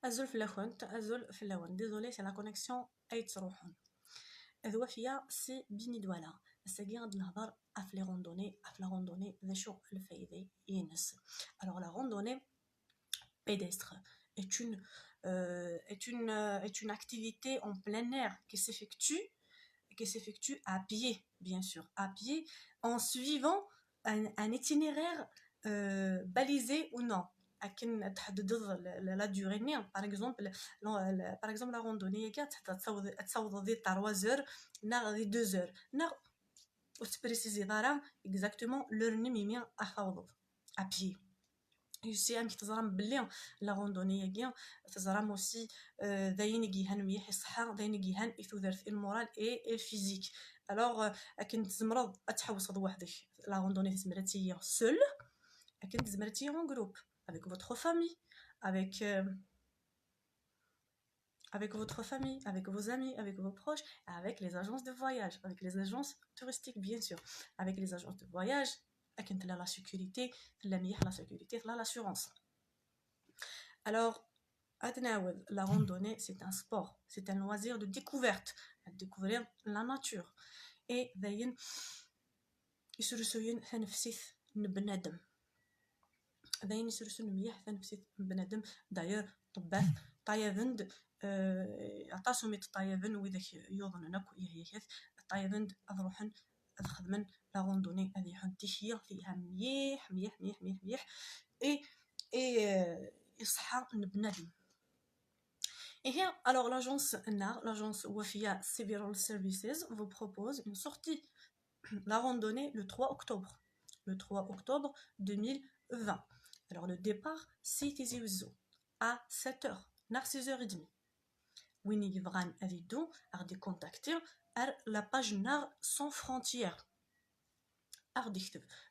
أزول في الأخوان أزول في اللون ديزولي سي لا كونيكسيون أي تروحون ذو فيا سي بيني دوالا الساقي غاد نهضر في لي روندوني لا روندوني ذا شو الفايدة ينس alors la randonnée pédestre est une activité en plein air qui s'effectue à pied, bien sûr, à pied, en suivant un itinéraire balisé ou non. La durée, par exemple, la randonnée, تصوض 3 heures, 2 heures. Ou se préciser exactement l'heure minimum à pied. يسي كي تزرم بلي لا روندوني كاع تزرم اوسي داين كيهان مليح الصحه داين كيهان يثودر في المورال اي الفيزيك الوغ كنت تزمرض تحوصد وحدك لا روندوني تزمرتي سول كنت تزمرتي اون جروب avec votre famille avec votre famille, avec vos amis, avec vos proches, avec les agences de voyage, avec les agences touristiques bien sûr, avec les agences de voyage كنت لا sécurité la sécurité l'assurance. Alors la randonnée c'est un sport, c'est un loisir de découverte, découvrir la nature et d'ailleurs يسرسوين تنفسيت بنادم داين يسرسون مليح تنفسيت بنادم داير طباخ طايفند عطاسو ميت طايفن وذاك يوضن يهيكات طايفند اضروحن خدمن لا روندوني هذه حنتيشيه فيها مليح مليح مليح مليح مليح اي يصحى بنادم. Et here, alors l'agence Wafia Several Services vous propose une sortie, la randonnée le 3 octobre. Le 3 octobre 2020. Alors le départ, c'est Tizi Ouzou à 7h, à 6h30. Winnie Vran Avidou a contacté la page NAR sans frontières.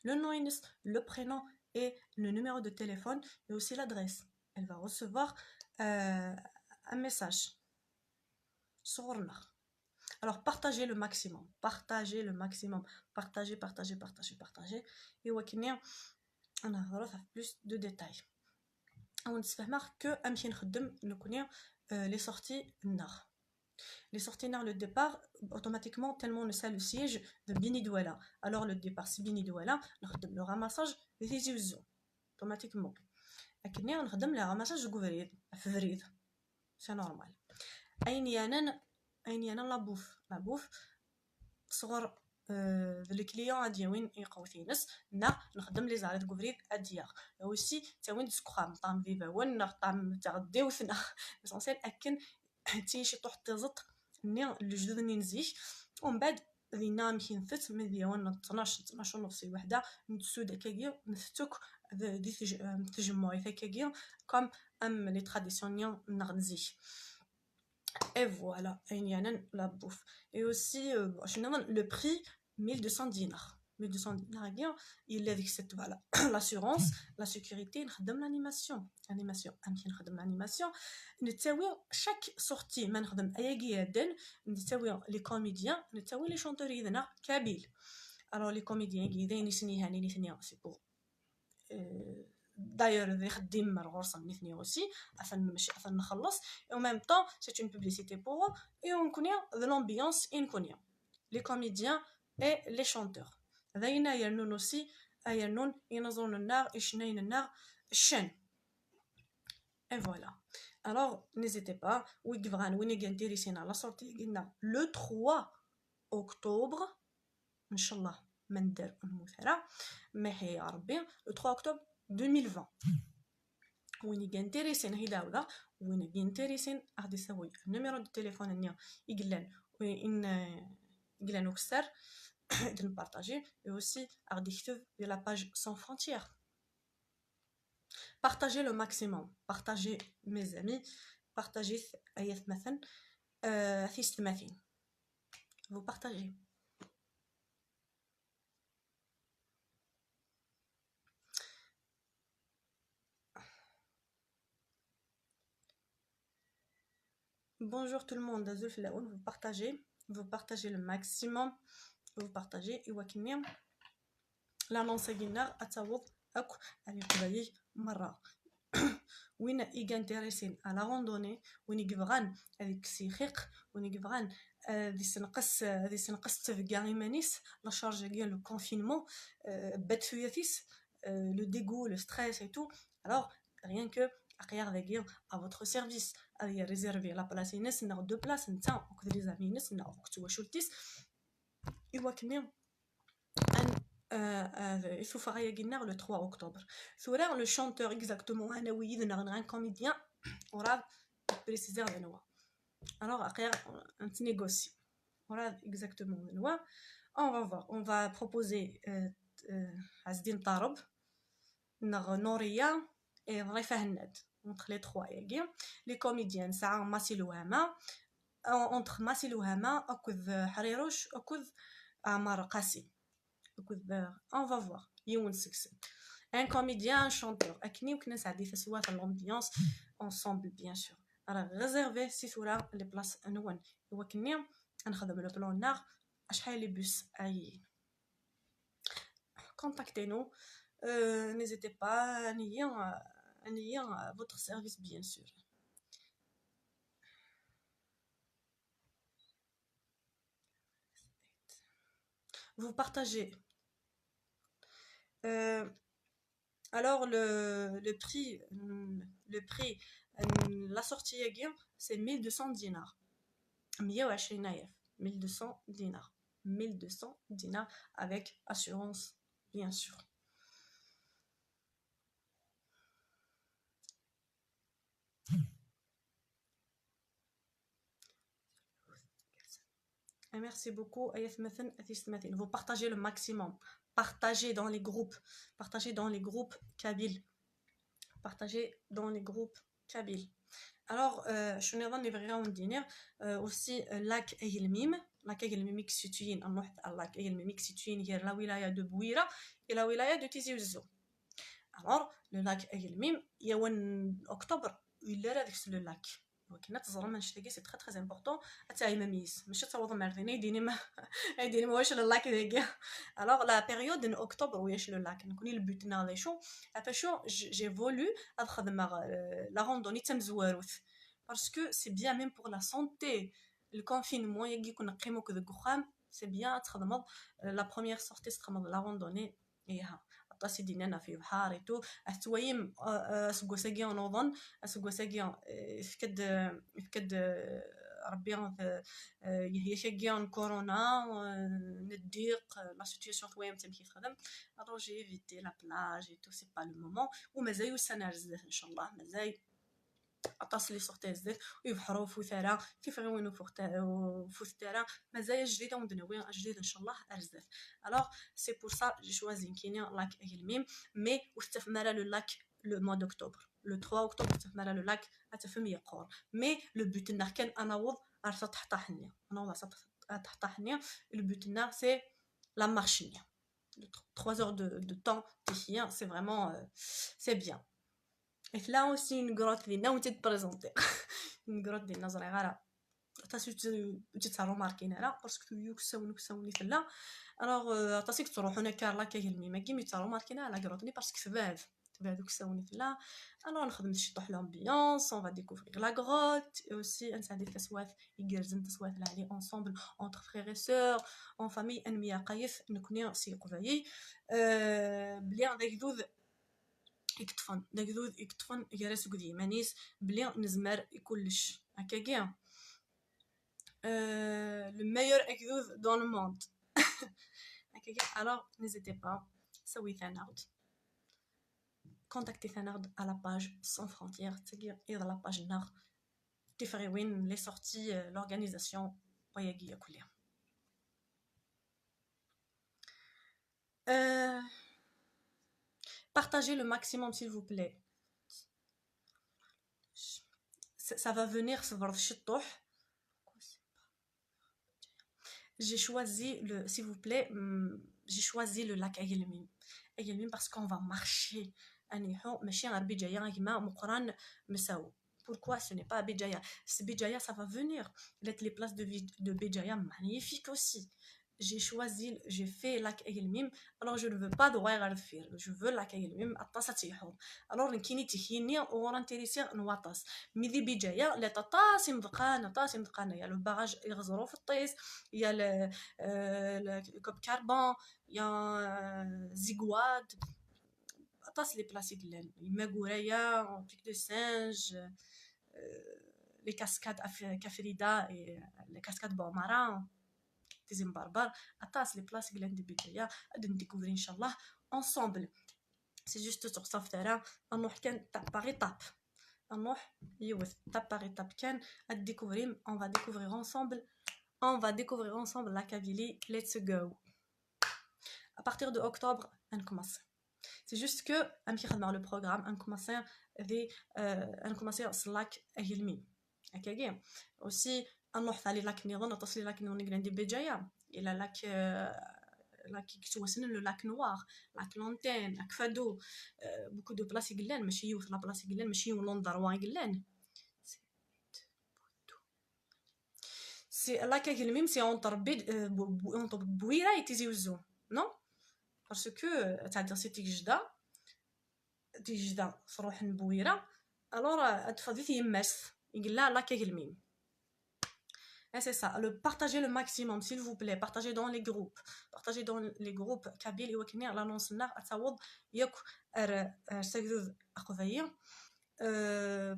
Le nom, le prénom et le numéro de téléphone et aussi l'adresse. Elle va recevoir un message sur NAR. Alors partagez le maximum, partagez. Et on a plus de détails. On se fait que les sorties NAR. Les sorties NAR, le départ, automatiquement, tellement on sait le siège de Bini Douala. Alors le départ, c'est Bini Douala, le ramassage, automatiquement. On le ramassage de février. C'est normal. La bouffe صغر les clients ديالين يقوتينس نخدم لي زعرات كوفريد اديا اوسي تاوين سكرام طعم فيفاون طعم تاع الديوثنا ليسونسيال اكن تيشي طوح تزط ني الجدد نزيح ومن بعد دينا مكين فت من ديوان 12 ونص وحده نتسود كاكيا نفتك دي تجمعي كاكيا كوم ام لي تراديسيونيل نغنزيح. Et voilà, la bouffe. Et aussi, le prix, 1200 dinars. 1200 dinars, il est avec cette, voilà, l'assurance, la sécurité, l'animation. Chaque sortie, les comédiens, les chanteurs, Kabyle. Alors, les comédiens, c'est pour... D'ailleurs, aussi, et en même temps, c'est une publicité pour eux, et on connaît de l'ambiance, les comédiens et les chanteurs. Aussi, et voilà. Alors, n'hésitez pas, la sortie le 3 octobre, Inch'Allah, le 3 octobre 2020. وين ينتريسين هي داودا وين ينتريسين غادي يسوي النيميرو دو تليفون نيا يقلان وكسر de partager et aussi غادي يكتب de la page sans frontières. Partagez le maximum, partagez mes amis, partagez ايات مثلا في ستماثين vous partagez. Bonjour tout le monde, vous partagez le maximum, vous partagez et l'annonce guinard à Tawob ak avec مرة وين إيجا انتريسين على راندوني وين يقبغان هذيك سيخيق وين يقبغان دي سنقص تفكا إيمانيس لا شارج ديال لو كونفينمون بات فياتيس le dégoût, le stress et tout. Alors, rien que à votre service. Allez réserver la place. Il y a deux places. Il y a des amis. Il y a des shorties. Il faut faire le 3 octobre. Sur le chanteur exactement, un comédien, on va préciser le nom. Alors, on négocie. Voilà exactement le nom. On va voir. On va proposer Azdin Tarab, Noria et Raifa Hannad. Entre les trois. Les comédiens, ça, Massil Ouhama. Entre Massil Ouhama, Akoud Harirouch, Akoud Amar Qassi. On va voir. Un comédien, un chanteur. Akni ou knes a dit soit l'ambiance ensemble bien sûr. Alors réservez si soura les places anouan. Ou akni on خدم le plan nord. Ashhay les bus ay. Contactez-nous. N'hésitez pas à à votre service bien sûr. Vous partagez. Alors le prix la sortie c'est 1200 dinars. 1200 dinars. 1200 dinars avec assurance bien sûr. Merci beaucoup. Vous partagez le maximum. Partagez dans les groupes. Partagez dans les groupes Kabyle. Partagez dans les groupes Kabyle. Alors, je ne vais pas dire aussi lac Eyelmim. Lac Eyelmim qui se situe lac Eyelmim qui se situe dans la wilaya de Bouira et la wilaya de Tizi Ouzou. Alors, le lac Eyelmim, il y a en octobre, il est là le lac. C'est très très important. Alors la période en octobre où le lac le but j'ai voulu la randonnée parce que c'est bien même pour la santé. Le confinement c'est bien la première sortie la randonnée سيدينا في بحار ايتو التوايم سكوساكي نوضن سكوساكي فكد ربي هي شاكي كورونا نديق لا سيتوياسيون توايم تمشي تخدم alors j'ai évité la plage et tout c'est pas le moment ومازال السنه بزاف ان شاء الله مازال عطاس لي سورتي بزاف ويبحروا فوثاره كيف غيوينوا فوثاره مازال جديده ومدنويه جديد ان شاء الله بزاف alors c'est pour ça j'ai choisi كينيا لاك Eyelmim mais واستثمر le lac le mois d'octobre le 3 octobre استثمر le lac اتفهم يقور mais le but تاعنا كان اناوض سطح طاحنيه اناوض سطح طاحنيه le but تاعنا c'est la marche 3 heures de temps c'est vraiment c'est bien. Et là aussi une grotte ديالنا وانت تبريزونطي une grotte ديالنا صغيره تتصاروا ماركين هنا باسكو يكسوني فلا الوغ تاسيك تروحوا هناك لا Eyelmim كي يتصاروا ماركين على غروتني باسكو تبعدوا كسوني فلا الوغ نخدم نشطح لامبيونس on va découvrir la grotte et aussi نساعد التسوات يجرزن تسوات عليه ensemble entre frères et sœurs en famille انميه قايف نكوني سيقفاي بلي عندك ذوذ يكتفن يجلس قدي مانيس بلي نزمر كلش هكاكيا le meilleur ekdoud dans le monde هكاكيا alors n'hésitez pas سوي ثانارد contactez ثانارد à la page sans frontières c'est-à-dire à la page nord تفري وين les sorties l'organisation وياقيا كلها partagez le maximum s'il vous plaît ça va venir j'ai choisi s'il vous plaît j'ai choisi le lac Eyelmim parce qu'on va marcher ماشي غير بجايه كما مقران مساو pourquoi ce n'est pas Béjaïa ça va venir les places de Béjaïa magnifiques aussi j'ai choisi, j'ai fait l'accueil الميم. Alors je ne veux pas droit غير je veux l'accueil الميم الطاسه تيحوض. alors كيني تيخيني ورا انتريسي نواطاس مي ذي بجايه لا طاسي مدقانه يا لو باراج يغزرو في الطيس يا كوب كربون يا زيغواد طاس لي بلاصيك ما قرايه بيك دو سانج لي كاسكاد كفريدا لي كاسكاد بوماران تيزم باربار اطاس لي بلاصيك اللي عندي بجايه غادي نديكوفري ان شاء الله ensemble. C'est juste sur ça faire نروح كان تاب باغ ايتاب نروح يوث تاب باغ ايتاب كان découvrir on va découvrir ensemble la Kabylie. Let's go. À partir de octobre on commence. C'est juste que on va le programme on commence Slack اهلمي هكاكي aussi نروح ثاني لاك نيرون تصلي لاك نيرون اللي عندي بجايه الى لاك كتوسن لو لاك نوار لاك لونتين لاك فادو بوكو دو بلاصي قلان ماشي يوث لا بلاصي قلان ماشي لون دروان قلان سي لاك الميم سي اونتر بويره يتيزي وزو نو باسكو تاع سيتي جدا صروح نبويره الوغ اتفضي يماس يقول لا لاك الميم. Et c'est ça, partagez le maximum s'il vous plaît, partagez dans les groupes Kabyle et Wakini l'annonce n'a atawad yok sagdud aqvaya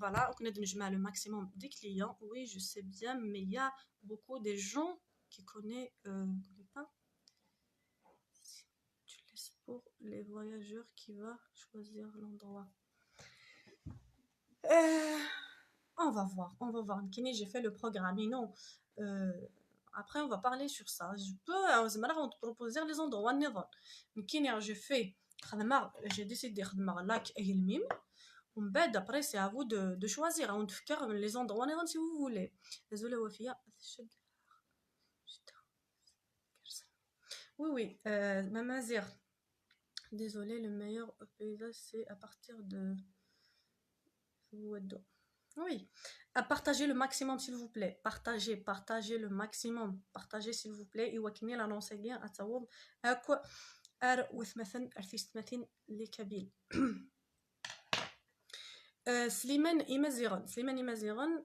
voilà on connaît le maximum des clients. Oui je sais bien mais il y a beaucoup de gens qui connaissent pas. Tu laisses pour les voyageurs qui va choisir l'endroit. On va voir. Kini, j'ai fait le programme. Non. Après, on va parler sur ça. Je peux, on te proposer les endroits. Kini, j'ai décidé de lac et le mime. Après, c'est à vous de choisir. On te fait les endroits si vous voulez. Désolé, Wafia. Oui. Mamazir. Désolé, le meilleur paysage, c'est à partir de. Oui, partagez le maximum s'il vous plaît. Partagez le maximum. Partagez s'il vous plaît. يوكني l'annonce bien à تاوض أكو مثلا أرتيست مثلا لكابيل. سليمان إمازيغان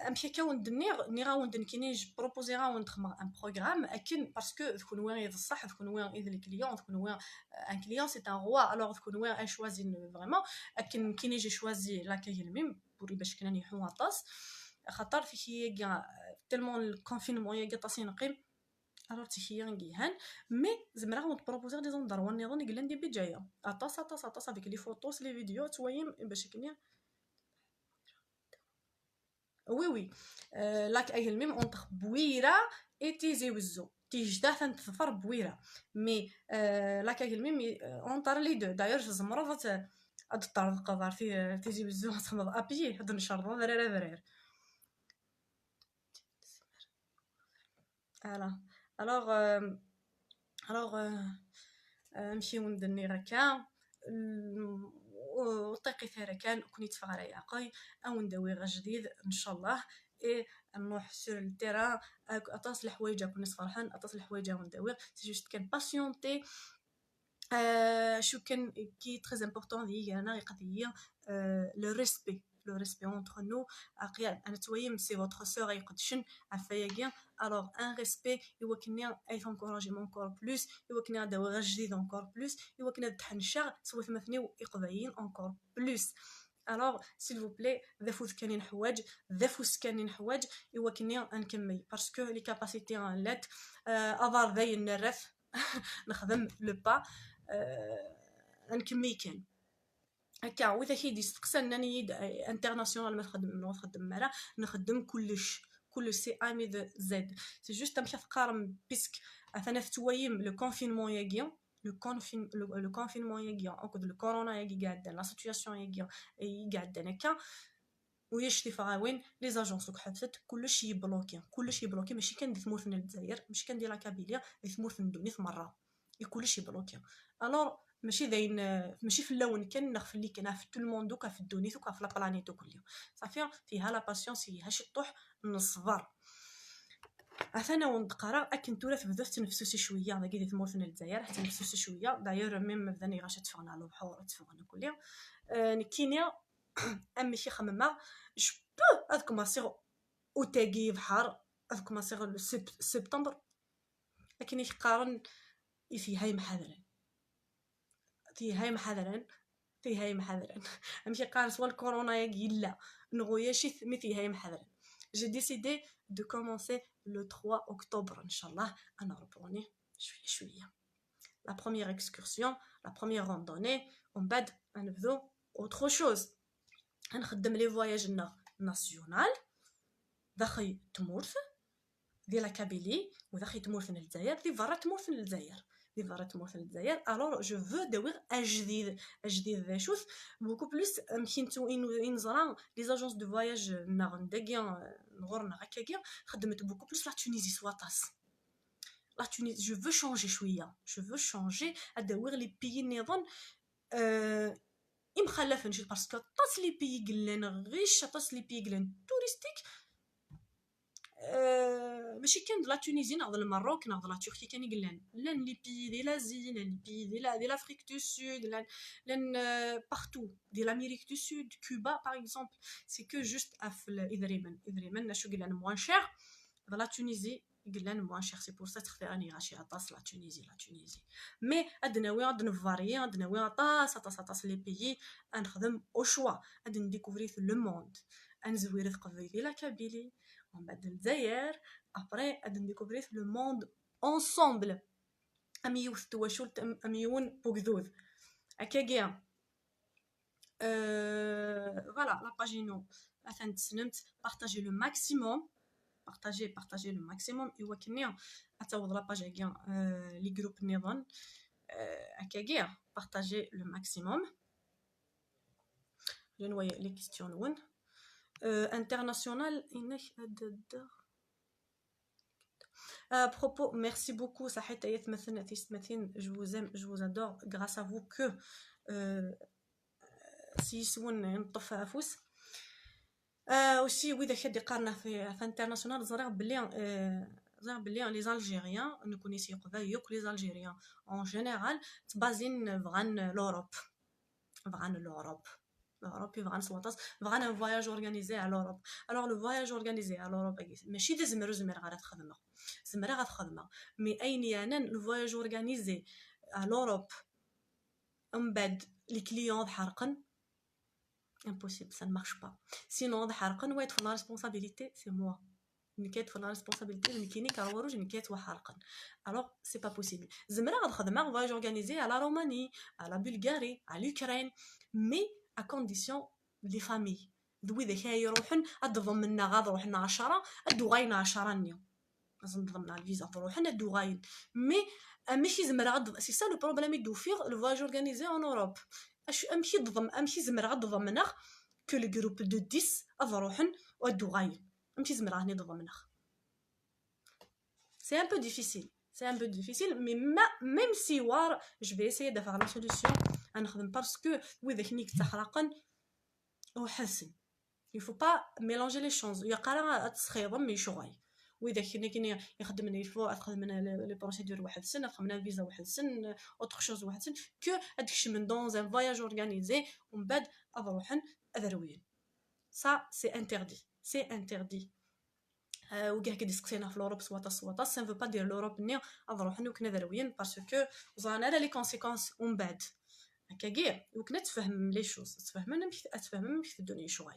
امشي كون نيغا كيني بروبوزي راوند ان بروغرام اكن باسكو تكون وين بصح تكون وين اذ لي كليون تكون وين ان كليون سي ان روا الوغ تكون وين ان شوازي فريمون اكن كيني جي شوازي لاكاي الميم بوري باش كنا نيحو طاس خاطر في كاع تالمون الكونفينمون يا طاسين نقيم الوغ تي نجيهان مي زعما راهم بروبوزي دي زون دار وني ظن قال ندي بجايه طاس افيك لي فوتوس لي فيديو تويم باش كني. Oui. Lac Ayelmim entre Bouira et Tizi Ouzou. Tijda تنتظفر بويرة. Mais Lac Ayelmim entre les deux. D'ailleurs, je me rappelle هاد الطرق عرفتي تيزي وزو تخمض ابيي هاد نشرب فرير. alors نمشيو ندني ركا وطيقي ثيرا كان كوني تفغري عقاي او ندوي غا جديد ان شاء الله اي نروح سور التيران اطاس الحوايج كون فرحان اطاس الحوايج وندوي سي جوست كان باسيونتي شو كان كي تري امبورطون دي انا قضيه لو respect entre nous انا تويم سي votre sœur يقدشن عفايا alors un respect يوكني اي encouragement encore plus يوكني داو غا جديد encore plus يوكني تحنشا سوى ثمثني يقضيين encore plus. alors s'il vous plaît ذافوت كانين حواج يوكني نكمل باسكو لي كاباسيتي ان لات افار ذاي نرث نخدم لو با نكمي كان هكا وإذا كيدي استقسان انني انترناسيونال ما نخدم مرا نخدم كل سي امي ذا زد سي جوست نمشي تقارن بيسك انا في تويم لو كونفينمون ياكي لو كونفينمون ياكي اكد لو كورونا ياكي قاعد لا سيتوياسيون ياكي قاعد هكا ويش تفاوين لي زاجونس حبست كلشي بلوكي ماشي كندير ثمور الجزائر ماشي كندير لا كابيليا ثمور في الدنيا مره كلشي بلوكي الور ماشي داين ماشي في اللون كان نخف اللي كان في tout le monde وكا في الدنيا وكا في لا بلانيت كلها صافي فيها لا باسيونس فيها شي طوح نصبر انا ونقرا اكن تولا تبدا تنفسوسي شويه داك اللي تمور فينا الجزائر حتى نفسوسي شويه داير ميم بداني غاش تفغنا على البحور تفغنا كليا نكينيا امي شي خممه جو بو هاد كوماسيغ او تاكي بحر هاد كوماسيغ سبتمبر لكن يقارن في هاي محاضرين في هاي محاضرين في هاي محاضرين امشي قارن سوا الكورونا ياك لا نغويا شي مي في هاي محاضرين j'ai décidé de commencer le 3 octobre inchallah انا ربوني شويه la première excursion la première randonnée ومن بعد غنبداو autre chose غنخدم لي فواياج ناسيونال داخل تمورث ديال كابيلي وداخل تمورث الجزائر دي فرا تمورث الجزائر دي فرا تمورث الجزائر الوغ جو فو دوير اجديد شوف بوكو بلوس مشيتو انزرا لي زاجونس دو فواياج نداكيا نغورنا هكاكيا خدمت بوكو بلوس لا تونيزي سواتاس لا تونيزي جو فو شونجي شويه جو فو شونجي ادوير لي بيي نظن مخلفه نجي باسكو طاس لي بيي قلان غيش طاس لي بيي قلان توريستيك ماشي كان لا تونيزي نهضر المروك نهضر لا تركيا كان يقلان لان لي بيي ديال لازي لان لي بيي ديال افريك دو سود لان بارتو ديال امريك دو سود كوبا باغ اكزومبل سي كو جوست افل اذريمن ناشو قلان موان شير لا تونيزي قلان موان شير سي بور سا تختارني غاشي عطاس لا تونيزي مي ادناوي غاد نفاريي ادناوي عطاس لي بيي نخدم او شوا غادي نديكوفري في لو موند انزوير ثقافي لا كابيلي ومن بعد الجزائر ابري غادي نديكوفري في لو موند اونصومبل اميوث تواشول اميون بوكذوذ هكاكيا فوالا لا باجينو مثلا تسنمت بارطاجي لو ماكسيموم partager le maximum ايوا كنيا اتاوض لا باج هكا لي جروب نظن هكاكيا partager le maximum لنوي لي كيستيون وين international انك propos merci beaucoup صحيت ايت مثلا تيستمثين je vous adore grâce à vous que سيسون نطف افوس aussi وإذا كان قارنا في انترناسيونال زرع بلي لي زالجيريان نكونيسي قبايل يوك لي زالجيريان اون جينيرال تبازين فغان لوروب فغان سواطاس فغان فواياج اورغانيزي على لوروب الوغ لو فواياج اورغانيزي على لوروب ماشي دي زمر غير تخدمه مي اين انا لو فواياج اورغانيزي على لوروب من بعد لي كليون حرقن impossible, ça ne marche pas. Sinon, on va être la responsabilité, c'est moi. Je vais être la responsabilité, je vais être harqan. Alors, c'est pas possible. On va organiser à la Roumanie, à la Bulgarie, à l'Ukraine, mais à condition les familles. دوي ذاك يروحن ادضمنا غاد روحنا 10 ادوغاين 10 نيو لازم نضمنا الفيزا روحنا ادوغاين مي ماشي زمر غاد سي سا لو بروبليم دو فيغ لو فواج اورغانيزي ان اوروب امشي زمر غاد ضمنه كو لو جروب دو 10 اضروحن وادوغاين امشي زمر غادي ضمنه c'est un peu difficile mais même si war je vais essayer de faire la solution نخدم باسكو وإذا كنيك تحرقن وحسن il faut pas mélanger les choses يقرا تسخيض مي شغاي واذا كنا يخدمنا يفو خدمنا لي بروسيدور واحد سنه خدمنا الفيزا واحد سن اوتر شوز واحد سن كو هادشي من دون ان فواياج اورغانيزي ومن بعد اروحن اذروين ça c'est interdit وكاع كي ديسكسينا في لوروب سواطا سا نفو با دير لوروب ني اروحن وكنا ذروين باسكو زانا لي كونسيكونس ومن بعد هكاكيا وكنا تفهم لي شوز تفهمنا مش في الدنيا شوي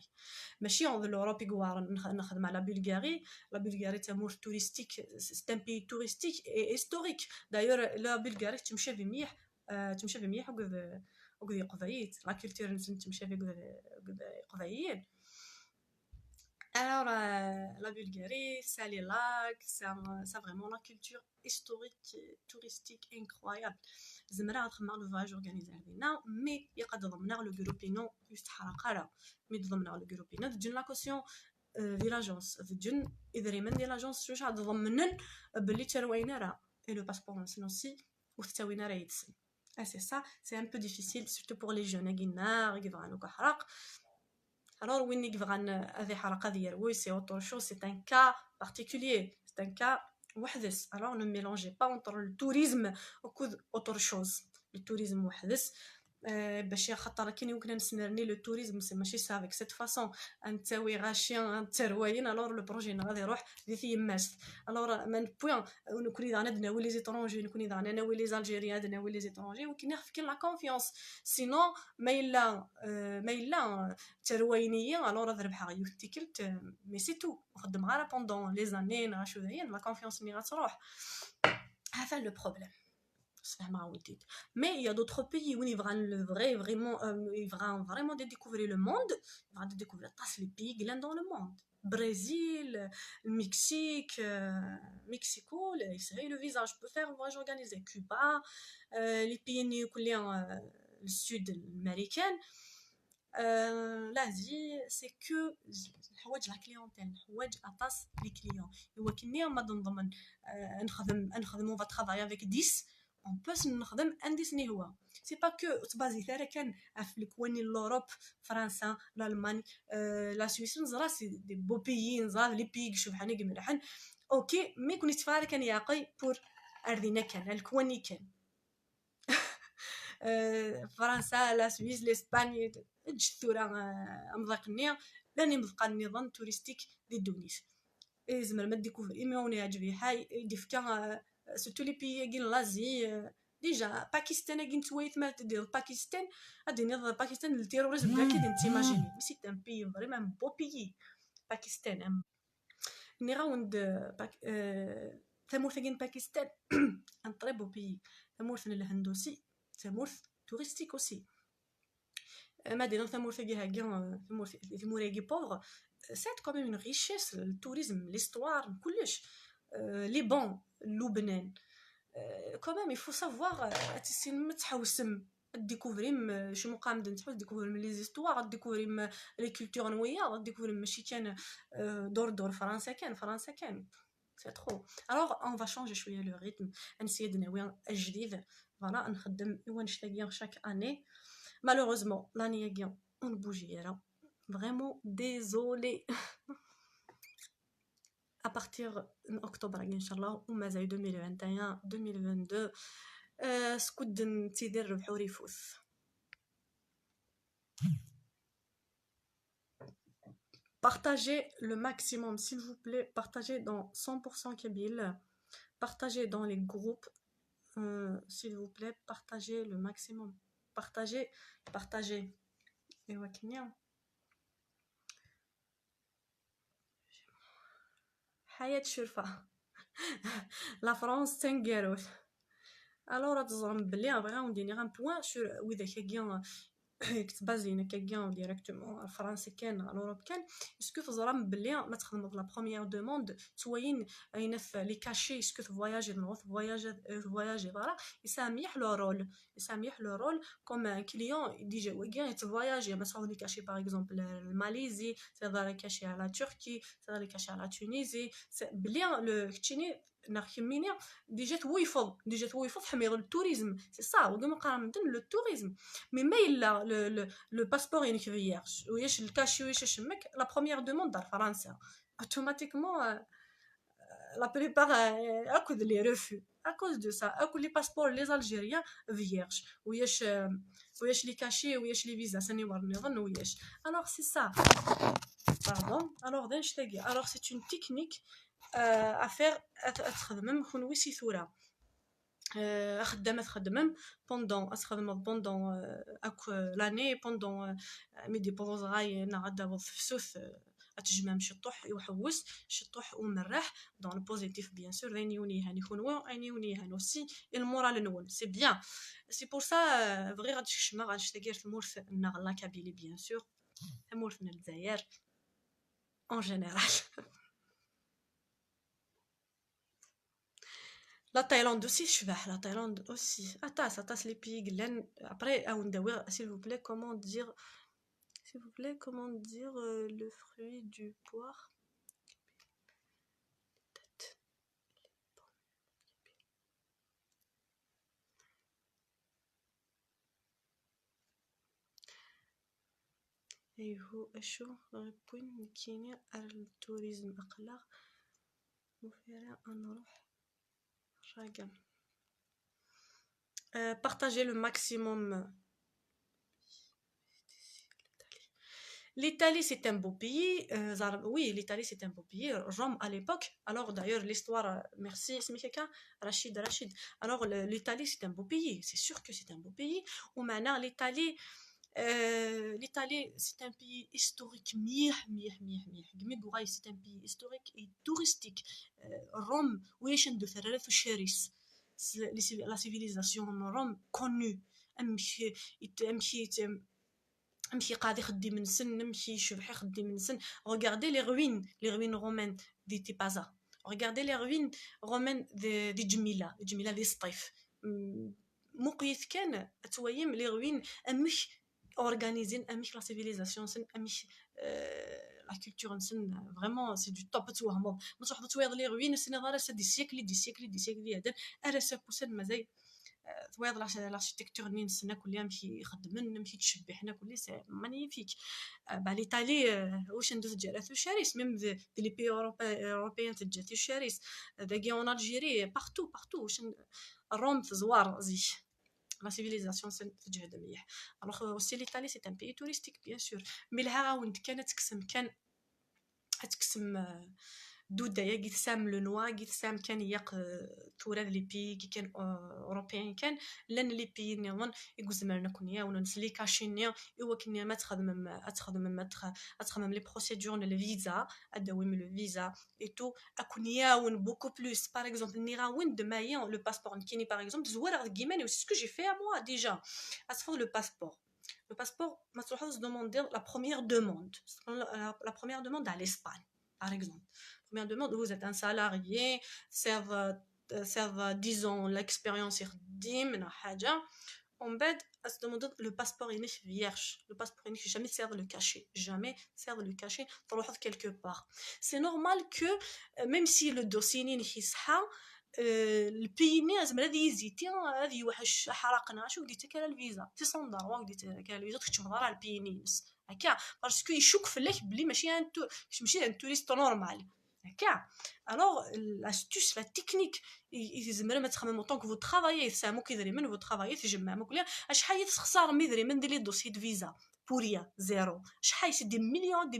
ماشي اون لوروب يقوار نخدم على لا تمور توريستيك سي ان بي توريستيك اي هيستوريك دايور لا بلغاري تمشي في مليح وقد قضايت لا كولتور تمشي في قضايين Alors, la Bulgarie, c'est les lacs, c'est vraiment la culture historique, touristique incroyable. زمرا خدمنا لو فواج اورغانيزي علينا مي يقدر ضمنا لو جروبينو يستحرق على مي ضمنا لو جروبينو دجن لا كوسيون ديال لاجونس دجن اذريمن ديال لاجونس واش عاد ضمنن بلي تروينا راه اي لو باسبور نسي وتاوينا راه يتسن سي ça c'est un peu difficile surtout pour les jeunes كينا كيبغانو كحرق. Alors, oui, c'est autre chose, c'est un cas particulier. c'est un cas وحدث. Alors ne mélangez pas entre le tourisme ou autre chose. Le tourisme وحدث باش خاطر كي يمكن نسمرني لو توريزم سي ماشي سا افيك سيت فاصون انتاوي غاشيان تروين الور لو بروجي غادي يروح دي في ماس الور من بوين نكوني دانا ناوي لي زيترونجي نكوني دانا ناوي لي زالجيريان ناوي لي زيترونجي وكي نخفك لا كونفيونس سينو ما الا تروينيه الور ربحها يفتكلت مي سي تو نخدم غير بوندون لي زاني نغاشو لا كونفيونس مي غتروح هذا لو بروبليم. Mais il y a d'autres pays où ils vont vraiment découvrir le monde, ils vont découvrir tous les pays dans le monde. Brésil, Mexique, Mexico, le visa, je peux faire un voyage organisé. Cuba, les pays le sud américain, l'Asie, c'est que la clientèle, les clients. On va travailler avec 10. On peut se نخدم عندي سني هو سي با كو تبازي ثاني كان في الكواني لوروب فرنسا الالمان لا سويس نزرا سي دي بو بيي نزرا لي بيي شوفحاني قمرحن اوكي مي كنت تفارق كان ياقي بور اردينا كان الكواني كان فرنسا لا سويس لاسباني الجثوره امضاقني لاني مبقى النظام توريستيك دي دونيس زعما ما ديكوفري مي اون يعجبني حاي ديفكا surtout les pays qui l'Asie déjà Pakistan qui تويت ما تدير باكستان غادي نضرب باكستان التيروريزم بلا كي تيماجيني مي سي ان بي فريمون بو بيي باكستان ني راوند ثمورثين باكستان ان طري بو بيي ثمورث الهندوسي ثمورث توريستيك اوسي مدينه ثمورث كاع ثمورث بوفر سيت كوم اون ريشيس التوريزم ليستوار كلش لي بون لبنان كمان il faut savoir تسين متحوسم ديكوفريم شي مقام نتحوس ديكوفريم لي زيستوار ديكوفريم لي كولتور نويا ديكوفريم ماشي كان دور فرنسا كان سي ترو الوغ اون فا شونجي شويه لو ريتم نسيد ناوي الجديد فوالا نخدم ونشتاقي شاك اني مالوغوزمون لاني كيا اون بوجيرا فريمون ديزولي à partir d'octobre inchallah ومازال 2021 2022 سكود نتيدير ربحو ريفوس partagez le maximum s'il vous plaît, partagez dans 100% Kabyle, partagez dans les groupes s'il vous plaît, partagez le maximum, partagez et wakenya حياة شرفة لا فرنسا تنقاروت الوغ تزرم بلي بغاو ندير غان بوين سور وإذا كاين كتبازينا كاين ديريكتومون الفرنسي كان الاوروب كان اسكو تزرم بلي ما تخدم لا بروميير دوموند توين اين في لي كاشي اسكو فواياجي نوث فواياجي فوالا يسامح لو رول كوم ان كليون ديجا وكان يتفواياجي مثلا لي كاشي باغ اكزومبل الماليزي تقدر كاشي على تركي تقدر كاشي على تونيزي بلي لو كتشيني نخميني ديجا تويفض حمير التوريزم سي صا وكما قال لو توريزم مي الا لو باسبور يعني فييرج وياش الكاشي وياش شمك لا بروميير دوموند دار فرنسا اوتوماتيكمون لا بليبار اكود لي ريفو à cause de ça اكو لي باسبور لي الجيريان فييرج وياش لي كاشي وياش لي فيزا ساني ورني نظن وياش alors c'est ça pardon alors داش تاقي alors c'est une technique à faire تخدم كون ويسي ثوره خدمم بوندون اكو لاني بوندون ميدي بوزغاي نعدا بفسوس اتجمع شطوح يحوس شطوح ومرح دون البوزيتيف بيان سور رينيوني هاني كونوا انيوني هانو سي المورال نون سي بيان سي بور سا فغي غادي تشما غادي تشتاقير تمورث نغلا كابيلي بيان سور تمورث الجزائر en général. La Thaïlande aussi, la Thaïlande aussi. Atas les pays glen. Après, s'il vous plaît, comment dire le fruit du poire. ايهو اشو ريبوين كيني على التوريزم اقلق Partager le maximum. L'Italie, c'est un beau pays. Oui, l'Italie, c'est un beau pays. Rome, à l'époque. Alors, d'ailleurs, l'histoire. Merci, c'est quelqu'un. Rachid, Rachid. Alors, l'Italie, c'est un beau pays. C'est sûr que c'est un beau pays. Ou maintenant, l'Italie, c'est un pays historique. C'est un pays historique et touristique. Rome, oui, je de faire la civilisation en Rome connue. نمشي قاعد يخدي من سن نمشي شبحي خدي من سن regardez les ruines romaines دي تيبازا regardez les ruines romaines دي جميلة دي سطيف مقيت كان تويم les ruines امش اورغانيزين امش لا سيفيليزاسيون سن امش لا كولتور نسن فريمون سي دو توب توهم ما تروح تويض لي روين سن غير دي سيكلي هذا ارسا بوسن مازال تويض لاركتيكتور نين سنا كلها نمشي يخدمن نمشي تشبحنا كلي سي مانيفيك ليطالي واش ندوز جارات شاريس ميم لي بي اوروبيان تجات شاريس داكي اون الجيري بارتو واش روم زوار زيش la civilisation تجهد مليح alors aussi l'Italie c'est un pays touristique bien sûr mais لها وند كانت تقسم دودايا قيتسام لو نوا قيتسام كان يق تورا لي بي كي كان اوروبيان كان لان لي بي نيون يقزمرنا كونيا ونس لي كاشينيا ايوا كنيا ما تخدم لي بروسيدور لي فيزا اداوي من لو فيزا اي تو اكونيا ون بوكو بلوس باغ اكزومبل نيرا وين دو مايان لو باسبور كيني باغ اكزومبل زوار كيماني سي سكو جي في ا موا ديجا اصفر لو باسبور ما تروحوش دوموندير لا بروميير دوموند à l'Espagne par exemple. Première demande, vous êtes un salarié, serve disons l'expérience irdim, on bête à se demander le passeport est vierge, le passeport est jamais sert le cacher, pour le faire quelque part. C'est normal que même si le dossier n'est pas le pays n'est pas hésité هذه وحش حرقنا شو قلت لك الفيزا في صندوق وقلت لك الفيزا تكتب على البي نيس هكا باسكو يشوك فيك بلي ماشي ان توريست نورمال هكا alors l'astuce la technique يزمر ما تخمم طونك فو ترافايي سامو كيدري من فو ترافايي تجمع كلها شحال تخسر ميدري من دير لي دوسي دو فيزا بوريا زيرو شحال سي دي مليون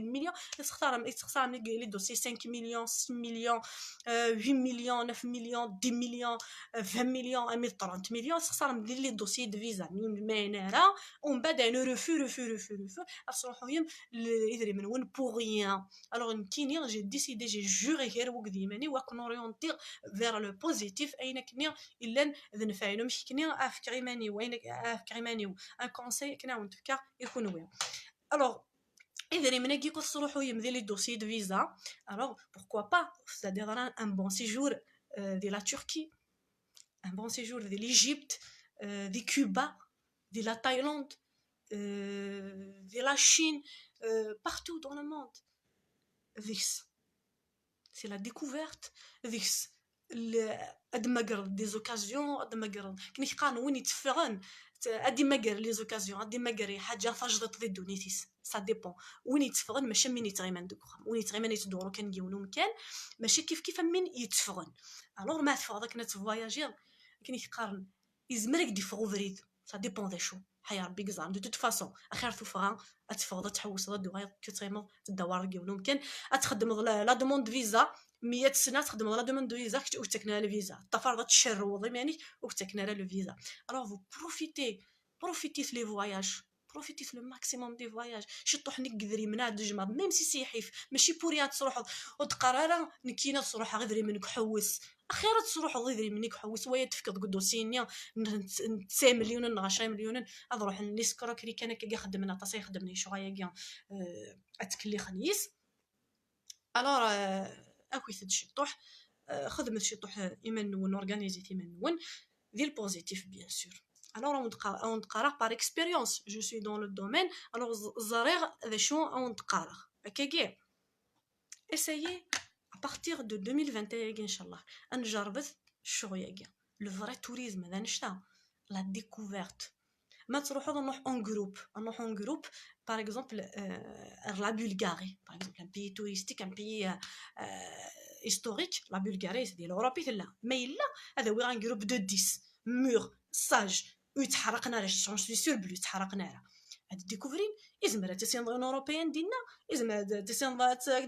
تخسر لي دوسي 5 مليون 6 مليون 8 مليون 9 مليون 10 مليون 20 مليون 30 مليون تخسر ندير لي دوسي دو فيزا من مانارا ومن بعد انا رفو اصروحهم يدري من وين بور ريان الوغ كيني جي ديسيدي جي جوري غير وقديماني وكن اورينتير فير لو بوزيتيف اين كني الا نفعلو مش كني افكر ماني وين افكر ماني ان كونساي كنا ونتفكر يكون وين الوغ إذا من كي كتصروحوا يمدي لي دوسي دو فيزا alors pourquoi pas c'est-à-dire un bon séjour de la Turquie un bon séjour de l'Égypte de Cuba de la Thaïlande de la Chine partout dans le monde this c'est la découverte this ادمغر دي زوكازيون ادمغر كني كان وين يتفرن ادمغر لي زوكازيون ادمغر حاجه فاجدت دي دونيتيس سا ديبون وين يتفرن ماشي من يتغيمن دوكرا وين يتغيمن يتدورو كنجيونو مكان ماشي كيف من يتفرن الوغ ما تفرض كنا تفواياجير كني تقارن يزمرك دي فغوفريد سا ديبون دي شو حيا ربي قزام دو توت فاسون اخر ثفران اتفرض تحوس ضد غير كتريمو تدور كيونو مكان اتخدم لا دوموند فيزا 100 سنه تخدم لا دوموند فيزا وتكنا لا فيزا تفرض تشروض يعني وتكنا لا فيزا alors vous profitez في لي فواياج بروفيتي في لو ماكسيموم دي فواياج شي طوح نقدري من هاد الجمر ميم سي سيحيف ماشي بوريا تروح وتقرر نكينا تروح غير منك حوس اخيرا تروح غير منك حوس ويا تفكر قدوسينيا 9 مليون 10 مليون اروح نسكروكري كان كي خدمنا تصي خدمني شغايا كاع اتكلي خنيس الور اكوي ثد شي طوح خدمت شي طوح ايمنون اورغانيزيتي ايمنون ديال بوزيتيف بيان سور alors on تقرا par expérience je suis dans le domaine alors زريغ ذا شو on تقرا هكاكي essayez à partir de 2021 ان شاء الله نجربت الشغل كاع لو فري توريزم هذا نشتا لا ديكوفيرت ما تروحوا نروح اون جروب par exemple la Bulgarie par exemple un pays touristique un pays historique la Bulgarie c'est l'Europe mais là هذا هو un groupe de 10 mûr sage ويتحرقنا راه je suis sûr بلي تحرقنا راه هاد ديكوفرين يزمر تسين اوروبيان ديالنا يزمر تسين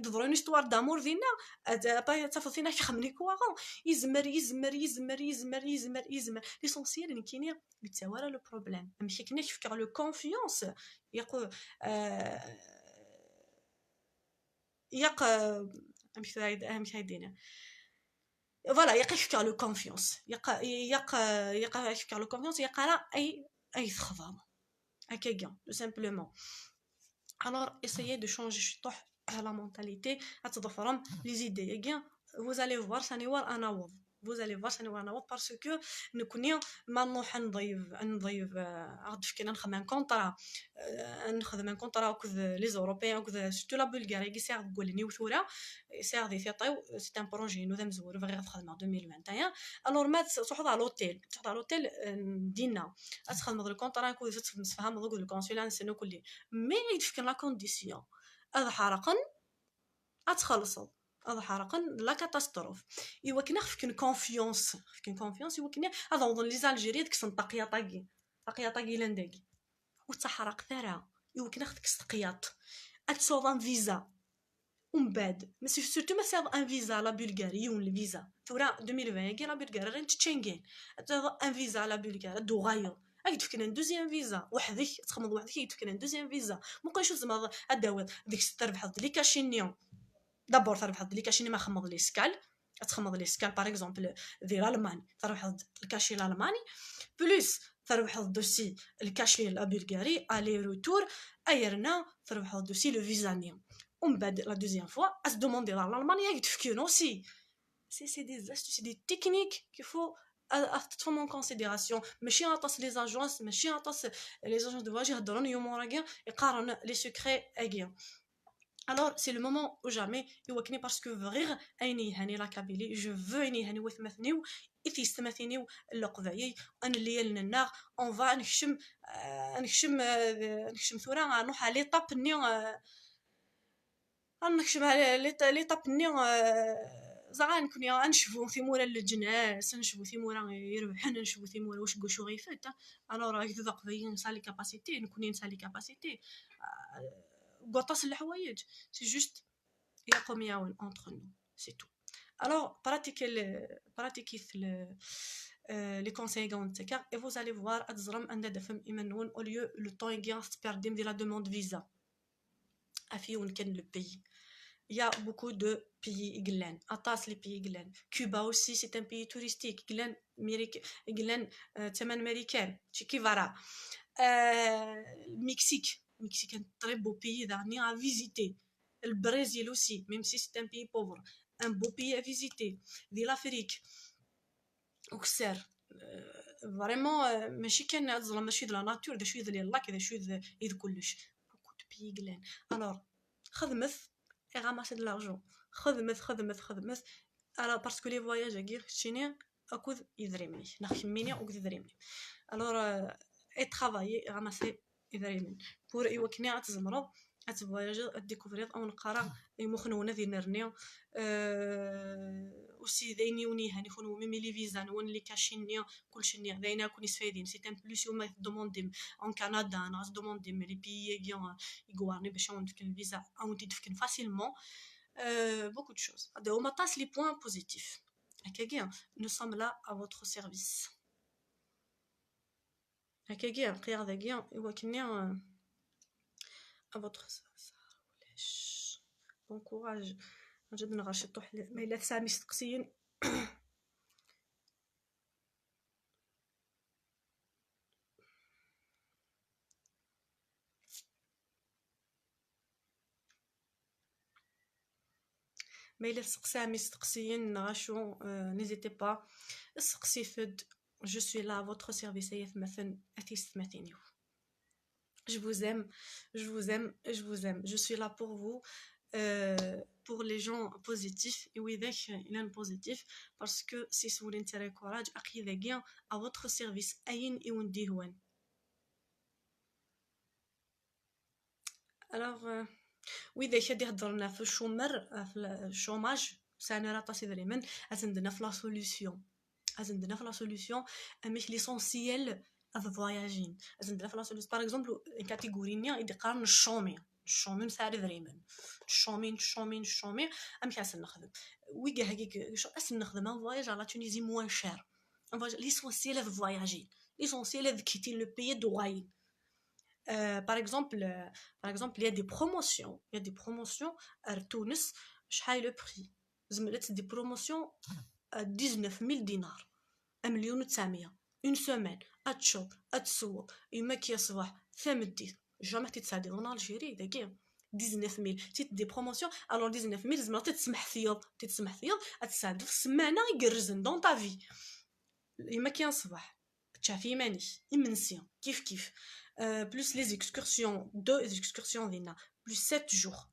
تضرو اون هيستوار دامور ديالنا تفاصيلنا كيخمني كواغون يزمر ليسونسيال اللي كاينين بتوارى لو بروبليم ماشي كنا كيفكر لو كونفيونس يق يق اهم شي دينا فوالا يق يفكر لو كونفيونس يق يفكر لو كونفيونس يقرا اي خضر هكاكا tout simplement. Alors essayez de changer la mentalité تضفرهم les idées et vous allez voir ça نيوار انا vous allez voir ça نيوار انا parce que نكوني ما نروح نضيف عاد فكنا نخدم كونطرا كذ لي زوروبيان كذ سورتو لا بلغاري كي سير تقول لي وثورا سير دي فيطيو سي ان بروجي نو ذم زور باغي تخدم 2021 الور ما تروح على لوتيل دينا تخدم الكونطرا كذ تفهم دوك الكونسولان سنو كلي مي يفكر لا كونديسيون هذا حرقا اتخلصوا هذا حرقا لا كاتاستروف ايوا كنا فكن كونفيونس ايوا كنا هذا نظن لي زالجيري ديك سنطاقيا طاقي لانداكي وتحرق ثرا ايوا كنا خدك سقياط اتصوب ان فيزا ومن بعد ما سورتو ما سير ان فيزا لا بلغاري ولا فيزا ثورا 2020 كي لا بلغاري غير تشينغين ان فيزا لا بلغاري دو غايو اكيد فكنا دوزيام فيزا وحدك تخمض وحدك اكيد فكنا دوزيام فيزا ما بقاش زعما اداوات ديك تربح لي كاشينيون دابور تربح لي كاشيني ما خمض لي سكال تخمض لي سكال باغ اكزومبل ديال الالماني تربح الكاشي الالماني بلوس تربح دوسي الكاشي البلغاري الي روتور ايرنا تربح دوسي لو فيزانيوم ومن بعد لا دوزيام فوا اس دوموندي لالمانيا يتفكرون اوسي سي دي astuces سي دي تكنيك كيفو تفهم en considération ماشي عطاس لي زاجونس ماشي عطاس لي زاجونس دو فواج يهضرون يوم ورا كاع يقارن لي سيكري اكيا. Alors c'est le moment ou jamais يوكني باسكو فغير ايني هاني لا كابيلي جو فو اني هاني وثمثنيو اثي استمثنيو اللقبايي انا الليل النار اون فا نكشم ثورا نروح على ليطاب ني نكشم على ليطاب ني زعما نكوني نشوفو في مورا الجناس نشوفو في مورا يربحن نشوفو في مورا واش كوشو غيفات الوغ راك ذاك بين نسالي كاباسيتي نكوني نسالي كاباسيتي قطاس الحوايج سي جوست يقوم يعاون entre nous c'est tout. Alors pratiquez les conseils قلتك et vous allez voir اتزرم ان دفهم ايمنون au lieu le temps يجي تبردم ديال la demande visa افي وين كان le pays. Il y a beaucoup de pays glen atas les pays glen Cuba aussi c'est un pays touristique glen تمن américain qui va Mexique un très beau pays à visiter. Le Brésil aussi, même si c'est un pays pauvre, un beau pays à visiter. L'Afrique, vraiment, ماشي كان ظلم ماشي de la nature, des choses اللي الله كذا choses يد كلش. Beaucoup de pays glen. Alors, خدمت et ramasser de l'argent. خدمت. Alors parce que les voyages à guerre chinois أكود يدريمني. نخميني أكود يدريمني. Alors, et travailler et ramasser يدريمن بور يوكني اتزمرو اتفواياج اديكوفرير او نقرا مخنونه ديال نرني اوسي دايني وني هاني خنو ميمي لي فيزا نون لي كاشينيا كلشي ني داينا كوني سفايدين سي ان بلوس يوم دوموندي ان كندا ناس دوموندي لي بيي كيان يغوارني باش ندفك الفيزا او تدفك فاسيلمون beaucoup de choses هذا هما طاس لي بوين بوزيتيف هكاكيا نو سوم لا ا فوتر سيرفيس هكاكيا قيا داكيا يوكني ا فوتر سيرفيس بون كوراج نجد نغشطو ما الا سامي سقسيين ما الا سقسامي سقسيين نغشو نيزيتي با سقسي فد je suis là à votre service اي مثلا اتيستمثينيو je vous aime je suis là pour vous pour les gens positifs et oui il est positif parce que si vous voulez tirer courage اخي ذاكيا à votre service اين يوندي هوان. alors oui ذاك اللي هضرنا في الشومر في الشوماج سانا راه طاسي دريمن ازندنا في لا سوليوشن ازندنا في لا سوليوشن مش ليسونسيال افا فواياجين ازندنا في لا سوليوشن باغ اكزومبل كاتيجورينيا يدي قارن الشومي مساعد دريمن الشومي ام حسن نخدم ويكا هكيك اسن نخدم ان فواياج على تونيزي موان شير ان فواياج ليسونسيال افا فواياجين ليسونسيال افا كيتي لو بيي دواين par exemple, il y a des promotions à Tunis. شحال le prix زملت des promotions à 19 000 dinars 1,900,000 une semaine اتشوب اتسوق يماك يا صباح ثمدي جامع تتصادي en Algérie داكيا 19 000 تيت دي بروموسيون alors 19 000 زعما تتسمح ثياب اتساد في السمانه يقرزن دون تا في يماك يا صباح تشافي مانيش امنسيون كيف plus les excursions, 2 excursions دينا plus 7 jours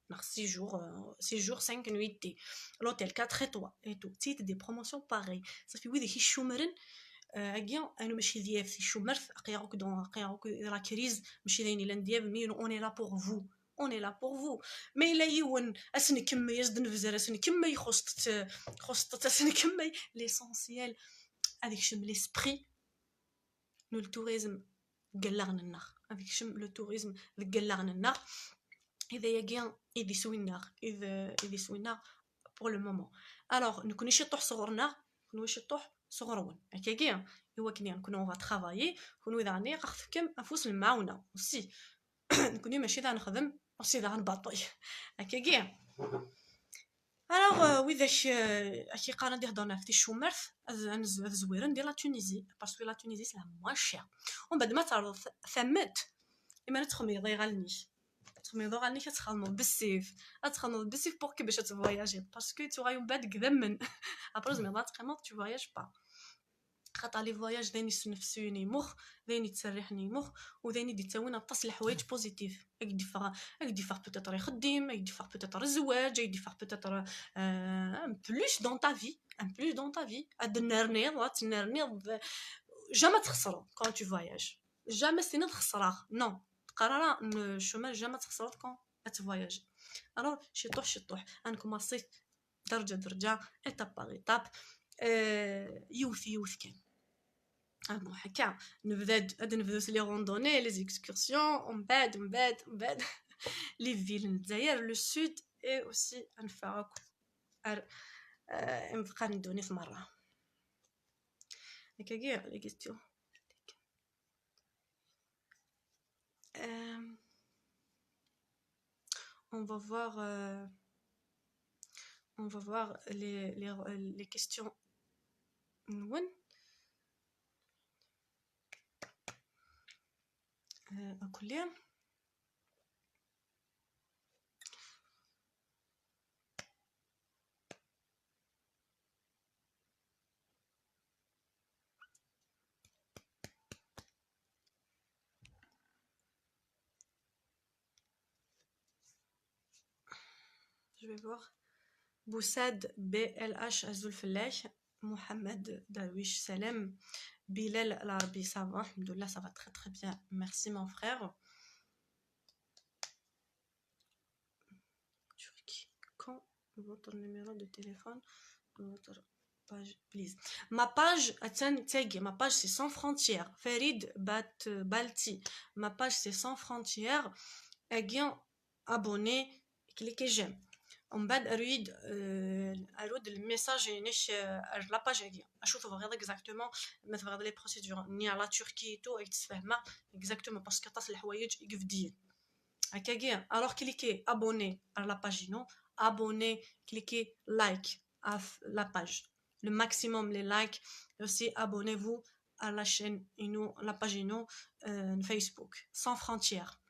6 jours 5 nuitées l'hôtel 4 étoiles et tout تيت des promotions pareil صافي ويدي كي شومرن اكيا انا ماشي ديال في شومرث قياوك لا كريز ماشي دايني لا نديال مي اون اي لا بور فو اون اي لا بور فو مي لا يون اسن كما يزدن في زر اسن كما يخصت اسن كما ليسونسيال هذيك شم ليسبري نو التوريزم قلغنا النخ هذيك شم لو توريزم قلغنا النخ اذا ياكيا اذا سوينا بور لو مومون الوغ نكوني شي طوح صغرنا نكوني شي طوح صغرون هكاكيا هو كني نكونو غاترافايي كونو اذا غني غنخدم افوس المعاونه وسي نكوني ماشي دا نخدم وسي دا نباطي هكاكيا الوغ ويداش اكي قانا ندير هضرنا في الشومرث زويره ندير لا تونيزي باسكو لا تونيزي سي لا موان شير ومن بعد ما تعرض ثمت اما تخميض يغالنيش كتخمض بالسيف بور كي باش تفواياجي باسكو تو غايون بعد كذمن ابروز مي ضات قيمه تو فواياج با خاطر لي فواياج داني سنفسوني مخ داني تسرحني مخ وداني دي تاوينا تصل حوايج بوزيتيف اك دي فار بوتيتر يخدم اك دي فار بوتيتر الزواج اك دي فار بوتيتر ان بلوس دون تا في ادنرنيض جامي تخسرو كون تو فواياج جامي سيني تخسراه نو قرار الشمال جامي تخسرو كون تفواياج الو شي طوح انكم مصيت درجه ايتاب باغ ايتاب يوث كان bon هكا نبداو لي روندوني لي اكسكورسيون ومن بعد لي فيل نزاير لو سود اي اوسي نفاق نبقى ندوني في مره هكا كاع لي كيستيون on va voir les questions نون أكلين je vais voir بوساد BLH أزول فلاش محمد درويش سلام بلال العربي سافا الحمد لله ça va très très bien merci mon frère Turquie quand votre numéro de téléphone votre page please ma page ma page c'est sans frontières Farid Balti ma page c'est sans frontières again abonné cliquez j'aime ومن بعد ارد الميساج نيش لا باج هادي اشوف غير اكزاكتومون مثلا غير لي بروسيدور ني على تركي تو يتفاهمها اكزاكتومون باسكو طاس الحوايج يقفدين هكا كاع الوغ كليكي ابوني على لا باجينو ابوني كليكي لايك لا باج le maximum les likes aussi abonnez-vous à la chaîne la page Facebook sans frontières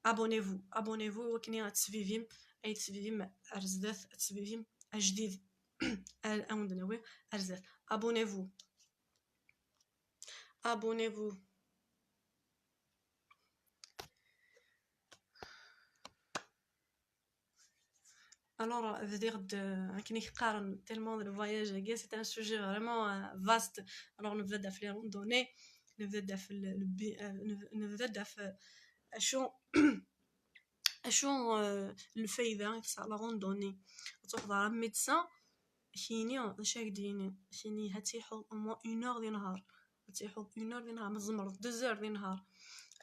abonnez-vous وكني تسفيفيم اي تسفيفيم ارزداث تسفيفيم جديد عندنا ارزداث abonnez-vous alors veut dire كني قارن tellement le voyage c'est un sujet vraiment vaste alors نبدا في لي روندوني نبدا في شو الفايدة تاع لا روندوني تروح ميدسان كاينين شاك ديني كاينين هتيحو مو 1 ديال النهار تيحو 1 ديال النهار مزمر 2 ديال النهار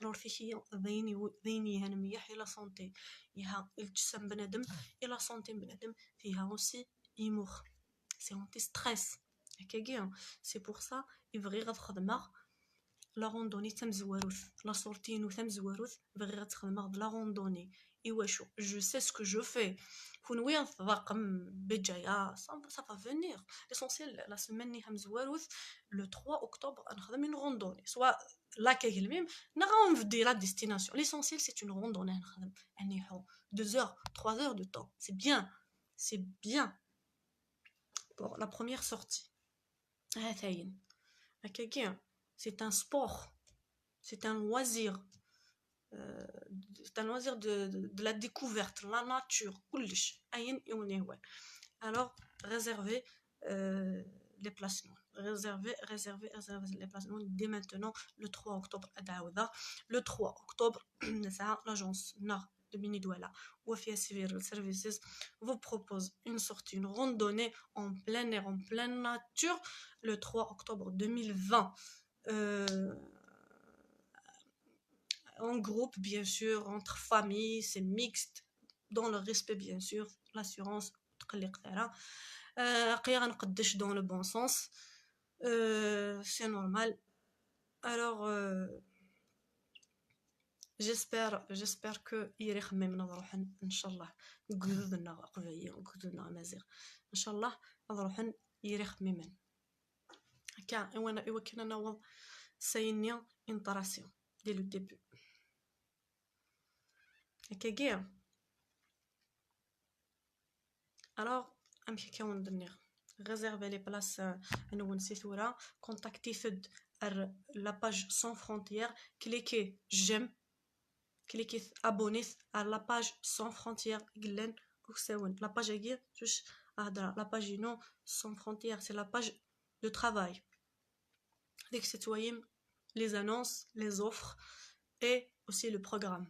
الور فيكي ذيني هنا ميح الى سونتي يها الجسم بنادم الى سونتي بنادم فيها اوسي يموخ سي اونتي ستريس هكاكيا سي بور سا يبغي غتخدمها لا روندوني تمزواروث لا سورتينو تمزواروث بغي غتخدمها بلا روندوني ايوا شو جو سي سكو جو في كون وين الرقم بجايا ça va venir l'essentiel la semaine ني همزواروث le 3 octobre نخدم une randonnée soit là كاين نغنفدي la destination l'essentiel c'est une randonnée نخدم يعني 2 heures 3 heures de temps c'est bien pour la première sortie هاتين هكاكيا c'est un sport c'est un loisir c'est un loisir de la découverte la nature كلش اين يونيوال alors réservez les places réservez les places dès maintenant le 3 octobre le 3 octobre l'agence Nord de Benidouala Wafia Civil Services vous propose une sortie, une randonnée en plein air, en pleine nature le 3 octobre 2020 en groupe bien sûr, entre familles, c'est mixte dans le respect bien sûr, l'assurance dans le bon sens c'est normal alors j'espère que يريح منا نروح ان شاء الله نقعدنا قبايه نقعدنا مزيغ ان شاء الله نروح يريح منا هكا ايوا كنا نوض ساينيا انطراسيون دي لو ديبي هكا alors امشي كون دنيا réserver les places nous نسيتورا contactez فد la page sans frontières cliquez j'aime cliquez abonnez à la page sans frontières قلن وكساون la page هي جوج هضره la page non sans frontières c'est la page de travail dès que c'est les annonces les offres et aussi le programme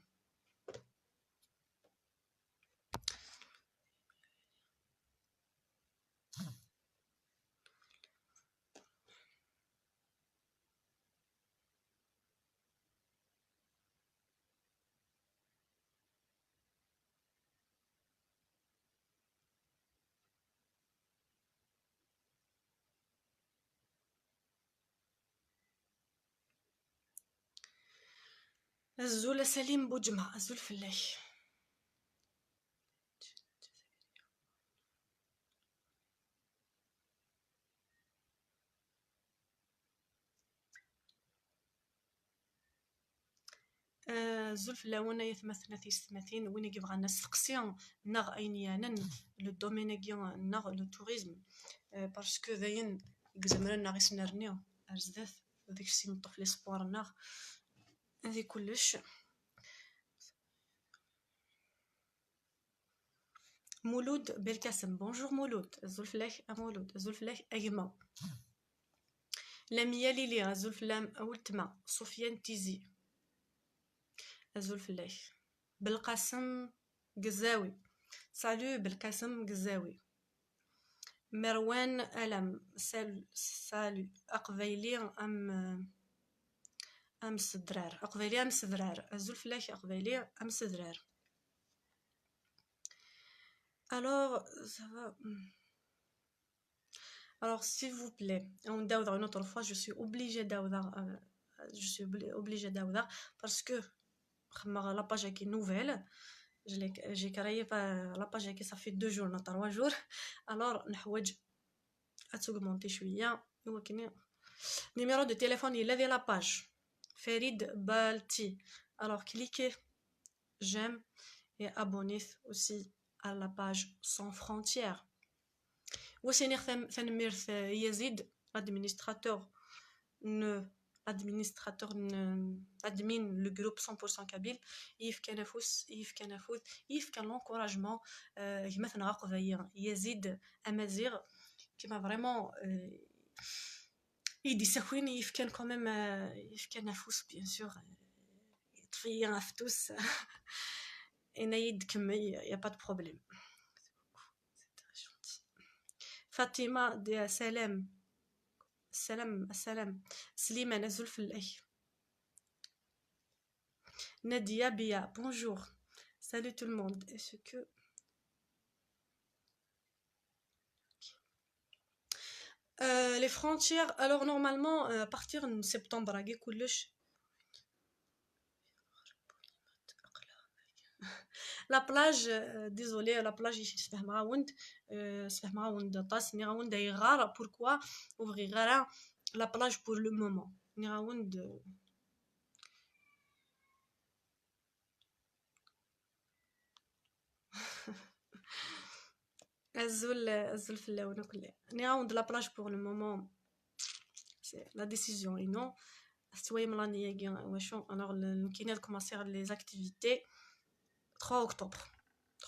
الزول سليم بوجمع الزول فلاش زلف لاونا يتمثلنا في ستماتين وين يبغى الناس سقسيون نغ اينيانا لو دومينيغيون نغ لو توريزم باسكو ذاين كزمرنا غي سنرنيو ارزداث داك الشيء نطف لي سبور نغ هذه كلش مولود بالكاسم بونجور مولود الزلف لاك مولود الزلف لاك اجما لميا ليلي الزلف لام اولتما سفيان تيزي الزول فلاش بالقاسم قزاوي سالو بالقاسم قزاوي مروان ألم سالو أقبيلي أم سدرار أقبيلي أم سدرار الزول فلاش أقبيلي أم سدرار alors ça va alors s'il vous plaît on d'aoudar une autre fois je suis obligée d'aoudar parce que la page qui est nouvelle j'ai créé la page qui ça fait 2 jours 3 jours alors نحوج augmenter شويه ولكن numéro de téléphone il est la page Farid Balti alors cliquez j'aime et abonnez aussi à la page sans frontières وسيني ثنميرث يزيد administrateur admin le groupe 100% kabyle يفكا نفوذ يفكا l'encouragement مثلا غاقضايا يزيد امازيغ كيما فريمون يدي ساكوين يفكا كوميم يفكا نفوذ بيان سور يطفي نفتوس انا يد كمل يا با دو بروبليم فاطمة دي سلام. السلام. سليمان الزلفلاي. Nadia Bia, bonjour. Salut tout le monde. Est-ce que... les frontières, alors normalement, à partir de septembre, la plage, désolé, la plage, pourquoi ouvrir la plage pour le moment? Azul Flaouna كلها نعاود la plage pour le moment, c'est la décision et non سوايا من l'année كاع واش alors كاين commencer les activités 3 octobre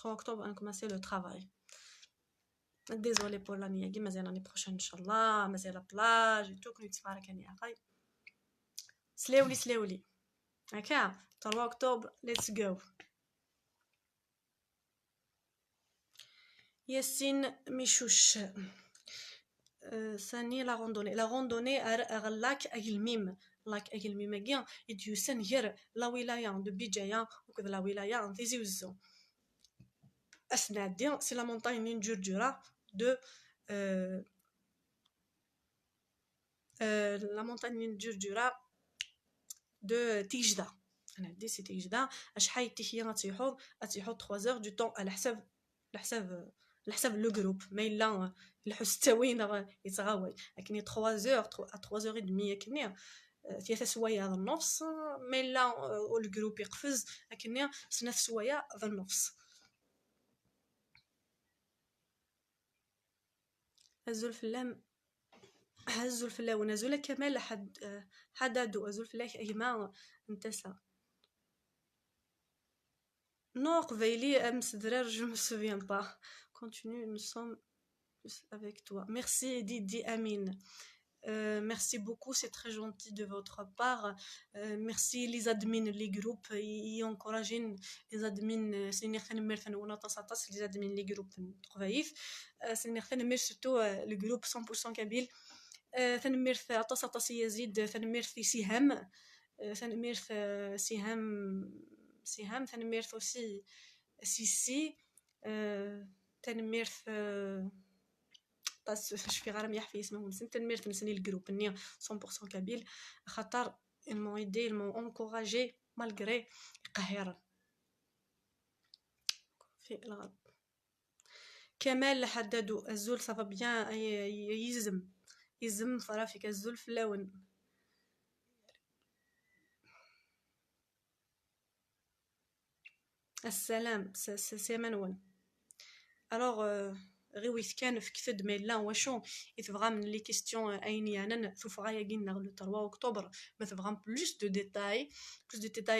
on commencer le travail. Désolé pour l'année كاع مازال l'année prochaine inchallah مازال la plage et tout كنت تفارك يعني عقاي سلاولي هكا 3 octobre let's go. Yassine Michouche. ثاني لا روندوني لاك اجلميم كاع يديوسن غير لا ولايه دو بيجايا وكذا لا ولايه تيزي وزو اسنادي سي لا مونتاgne جرجرة دو لا مونتاgne جرجرة دو تيجدا. انا دي سي تيجدا شحال تيحيا غتيحوض 3 heures دو طون على حساب لو جروب ما الا الحس تاوين يتغاوي لكن 3 heures 3 heures et demie كني 3 سوايع هذا النص ما الا الجروب يقفز لكن 3 سوايع هذا النص. هزو الفلا ونزول كمال حدادو هزو الفلا ايما انتسا نو قبيلي امس درار جو me souviens pas. Continue, nous sommes avec toi. Merci Didi Amine. Merci beaucoup, c'est très gentil de votre part. Merci les admins, les groupes, ils encouragent les admins. C'est une excellente merci. On a tous les admins, les groupes. C'est une excellente merci surtout le groupe 100% Kabyle. ثاني ميرث عطاس يزيد ثاني ميرث سهام ثاني ميرث سهام ثاني ميرث aussi سيسي ثاني ميرث بس شفي غير ميح في اسمهم ثاني ميرث نسني الجروب ني 100% كابيل خاطر ils m'ont aidé ils m'ont encouragé malgré القاهرة في الغرب. كمال حددوا الزول صافا بيان يزم فرافيك الزول في اللون. السلام سي منون. الوغ غير كان في كثد ميلا واشو يتبغى من لي كيستيون ايني انا شوف غايا قلنا لو 3 اكتوبر ما تبغى بلوس دو ديتاي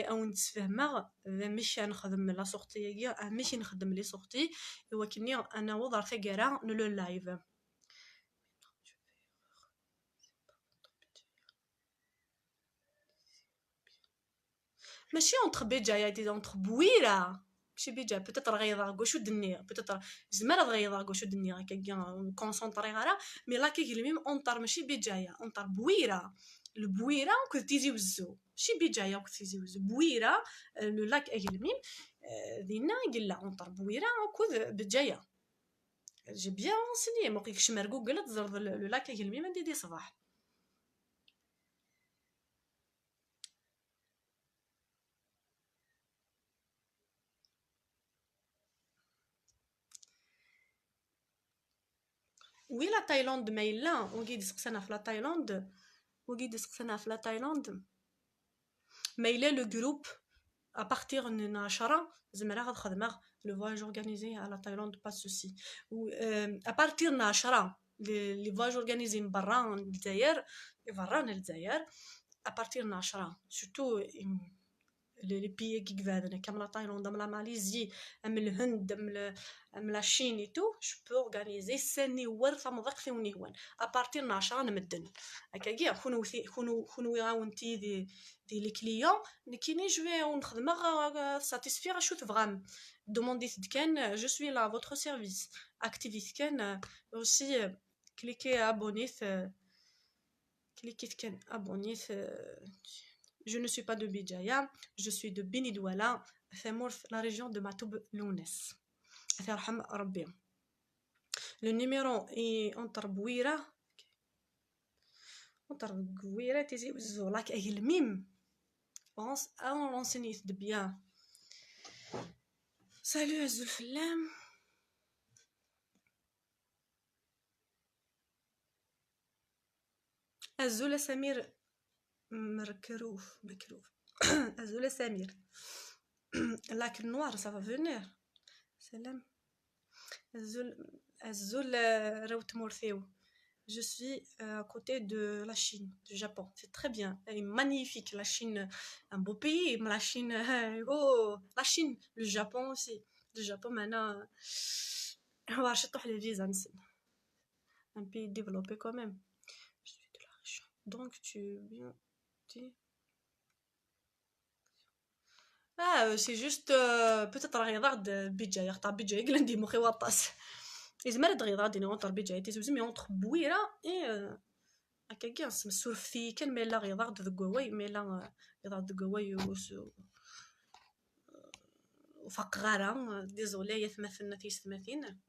او نتفهمها ماشي نخدم لا سورتي ماشي نخدم لي سورتي ولكن انا وضع ثقرا لو لايف ماشي اونتر بيجايا دي اونتر بويره ماشي بيجا بوتيتر غيضا غوشو دنيا بوتيتر زمان غيضا غوشو دنيا كاع كونسونطري غارا مي لا كي الميم اونتر ماشي بيجايا اونتر بويره البويره كنت تيزي وزو ماشي بيجايا كنت تيزي وزو بويره لو لاك الميم دينا قلا اونتر بويره كود بجايا جي بيان سني ما قيكش مرقو قلت زرد لو لاك الميم دي صباح. وي لا تايلاند ما الا وقيد سقسنا في لا تايلاند ما الا لو جروب ابارتيغ من 10 زعما غاد خدمه لو فواياج اورغانيزي على تايلاند با سوسي و ابارتيغ من 10 لي فواياج اورغانيزي من برا الجزائر ابارتيغ من 10 سورتو les pays qui viennent, comme la Thaïlande, la Malaisie, le Hind, la Chine et tout, je peux organiser سني ورثة مضاق في ونيوان à partir de 10 نمدن هكاكيا خونو يعاونتي دي لي كليون كيني جو في ونخدمها ساتيسفير شوت فغام دوموندي كان جو سوي لا فوتر سيرفيس اكتيفيت كان اوسي كليكي ابونيت كان ابونيت Je ne suis pas de Bijaya, je suis de Benidouala, la région de Matoub Lounès. Le numéro est entre Bouira, Tizi Ouzou, Lac Egilmim. On l'enseigne de bien. Salut Azul Flam. Azul Samir. مكروف Azul Samir. Lac noir, ça va venir. Salam. Azul Raout Morfeo. Je suis à côté de la Chine, du Japon. C'est très bien. Elle est magnifique. La Chine, un beau pays. La Chine, la Chine, le Japon aussi. Le Japon, maintenant, on va acheter les visas. Un pays développé quand même. Je suis de la région. Donc, tu viens. C'est juste peut-être regarde Bijaya تاع بيجاي قلندي مخي واطاس إذا تغير دينا اونتر بيجاي تيزوز مي اونتر بويره اي هكاكيا مسور في كان ميلا غير دغواي ميلا غير دغواي وفقغاره ديزولي يثمثلنا تيستمثين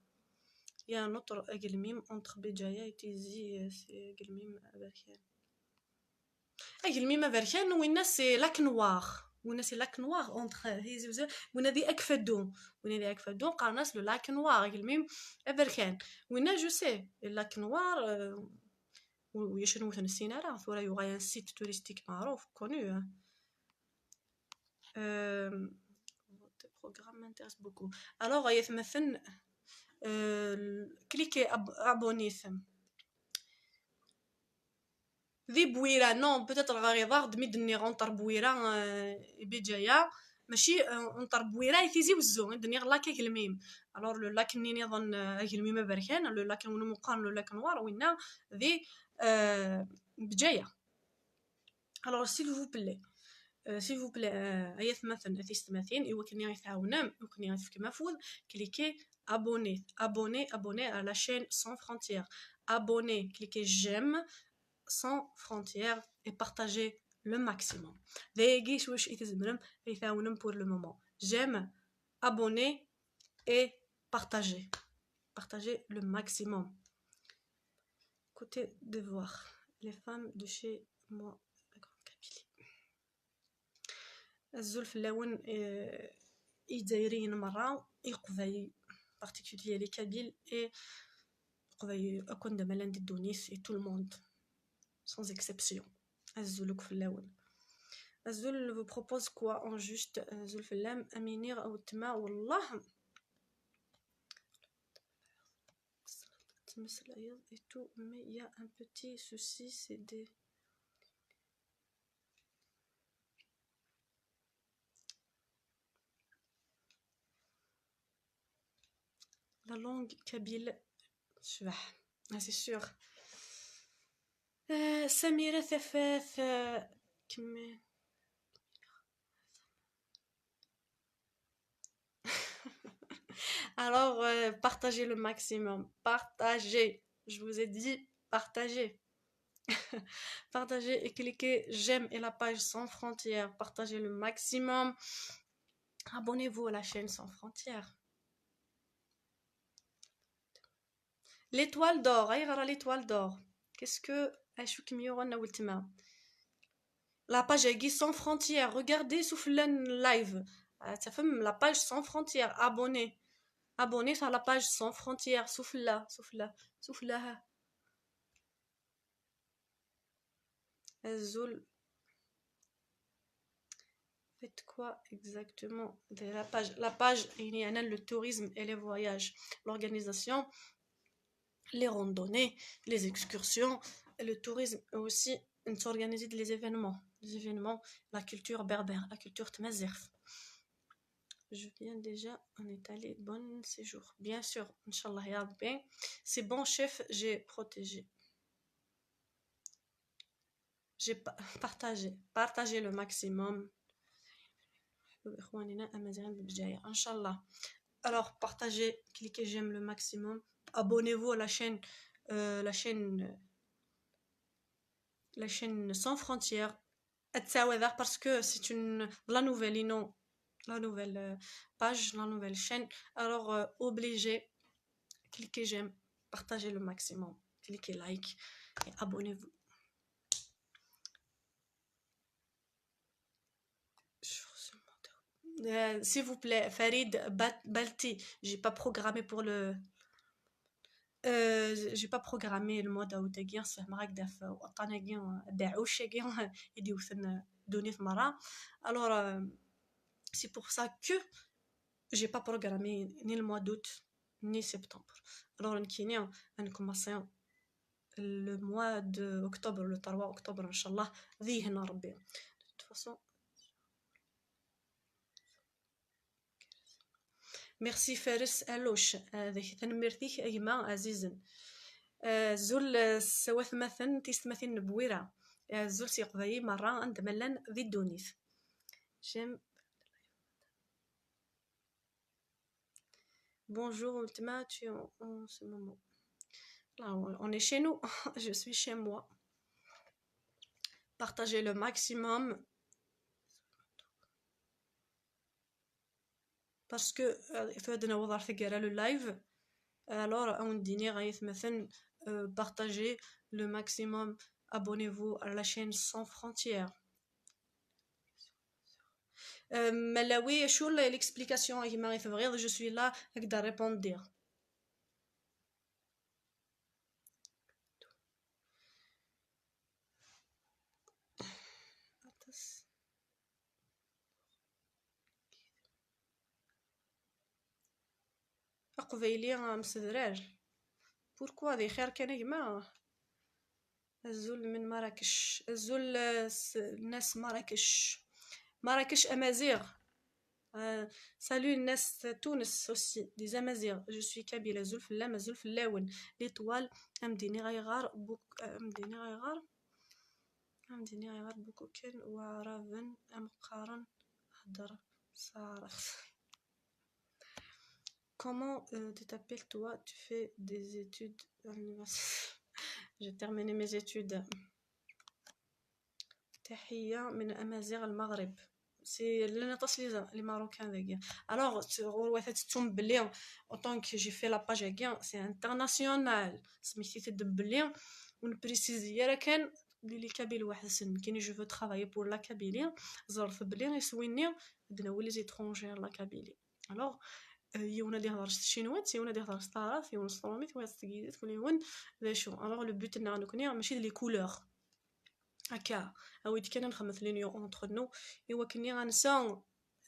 يا نطر اقلميم اونتر بيجايا تيزي سي اقلميم بركان اقلميم بركان وين سي لاك نوار وين سي لاك نوار اونتر هيزوز وين دي اكفدون قارناس لو لاك نوار اقلميم بركان وين جو سي لاك نوار ويشنو مثلا السينارة ثورة يغايا سيت توريستيك معروف كونو programme m'intéresse beaucoup. Alors يتمثل كليكي ابونيث ذي بويرة نو بوتيتر غاريضار دميد ني غونطر بويرة بجايا ماشي اونطر بويرة يتيزي وزو دني لاكي الميم الور لو لاك ني نظن الميم بركان لو لاك ونو مقارن لو لاك نوار وينا ذي بجايا. الور s'il vous plaît ايث مثلا تيستمثين ايوا كني يتعاونم وكني يفك مفوض كليكي abonner à la chaîne sans frontières abonner cliquez j'aime sans frontières et partagez le maximum دايقي واش يتزمرم يتعاونم pour le moment j'aime abonner et partager le maximum. Côté devoir les femmes de chez moi الزول في اللون يدايرين مرة يقضي particulier les Kabyles et يقضي أكون دمالان دي دونيس et tout le monde sans exception. الزولك في اللون الزول vous propose quoi en juste الزول في اللام أمينير أو التماء والله تمثل أيض et tout mais il y a un petit souci c'est des la langue kabyle شبح c'est sûr. سميرة ثفاث كمل alors partagez le maximum partagez je vous ai dit partagez partagez et cliquez j'aime et la page sans frontières partagez le maximum abonnez-vous à la chaîne sans frontières. L'étoile d'or, l'étoile d'or. Qu'est-ce que la page est sans frontières. Regardez sous le live. Ça fait la page sans frontières. Abonnez à la page sans frontières. Souffle là. Azul. Faites quoi exactement? La page, il y en a le tourisme et les voyages. L'organisation. Les randonnées, les excursions, et le tourisme aussi, s'organiser les événements. les événements, la culture berbère, la culture tmazigh. Je viens déjà, on est allé, bon séjour. Bien sûr, Inch'Allah, ya Rabbi. C'est bon, chef, j'ai protégé. J'ai partagé le maximum. Inch'Allah. Alors, partagez, cliquez j'aime le maximum. Abonnez-vous à la chaîne, la chaîne Sans Frontières. Parce que c'est la nouvelle, non, la nouvelle page, la nouvelle chaîne. Alors, obligé, cliquez j'aime, partagez le maximum, cliquez like et abonnez-vous. S'il vous plaît, Farid Balti, j'ai pas programmé pour le. J'ai pas programmé le mois d'août كاع صح داف وطانا كاع داعوش كاع يديو ثن دوني في مرة. Alors c'est pour ça que j'ai pas programmé ni le mois d'août ni septembre. Alors نكيني نكمسي le mois de octobre le 3 octobre inchallah ذي هنا ربي. De toute façon ميرسي فارس الوش ذاك تنمرتيك ايما عزيزا زول سواث مثلا تيستمثل نبويرة زول سيقضي مرة عند ملان ذي الدونيث جيم bonjour Ultima tu es en ce moment là on est chez nous je suis chez moi partagez le maximum parce que فهاد نوضر ثقيرة le live alors on dîner غايث مثلا partagez le maximum abonnez-vous à la chaîne Sans Frontières. Malawi شو l'explication كيما غيتبغيض je suis là نقدر répondre قبيلي مسدرار بوركوا ذي خير كان كيما الزول من مراكش الزول الناس مراكش امازيغ سالو الناس تونس اوسي دي زامازيغ جو سوي كابيله زول فلا زول فلاون ليطوال امديني غيغار بوك امديني غيغار بوكو كان وعرفن مقارن هضر صارخ. Comment tu t'appelles toi? Tu fais des études à l'université. J'ai terminé mes études. تحية من أمازيغ المغرب. سي لنا تصلي لي ماروكان ذاك. Alors واثتتم بلي autant que j'ai fait la page هكا c'est international. سميتي تدب بلي ونبريسيزي راه كان لي كابيل واحد سن كاين جو فو ترافايي بور لا كابيلي زرف بلي يسويني بدنا ولي زيترونجير لا كابيلي. alors يونا دي هضر الشينوات يونا دي هضر ستارات يونا الصوميت ويا تقيدات كل يوم ذا شو alors le but تاعنا نكوني ماشي لي كولور هكا اويت كان نخمث لينيو اونتر نو ايوا كني غنسى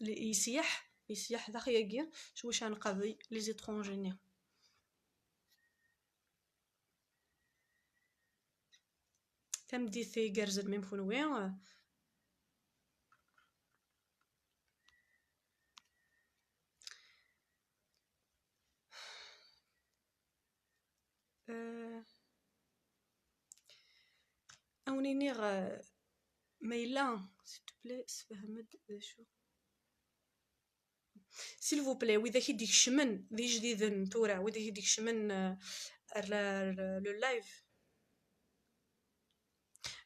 يسيح داخيا كاع شو واش غنقضي لي زيترونجيني تمدي في كرزل ميم فونوي اوني نيغ ميلا سي تو بلي سفهمت شو s'il vous plaît وإذا كي ديك الشمن ذي جديد تورا وإذا كي ديك الشمن le live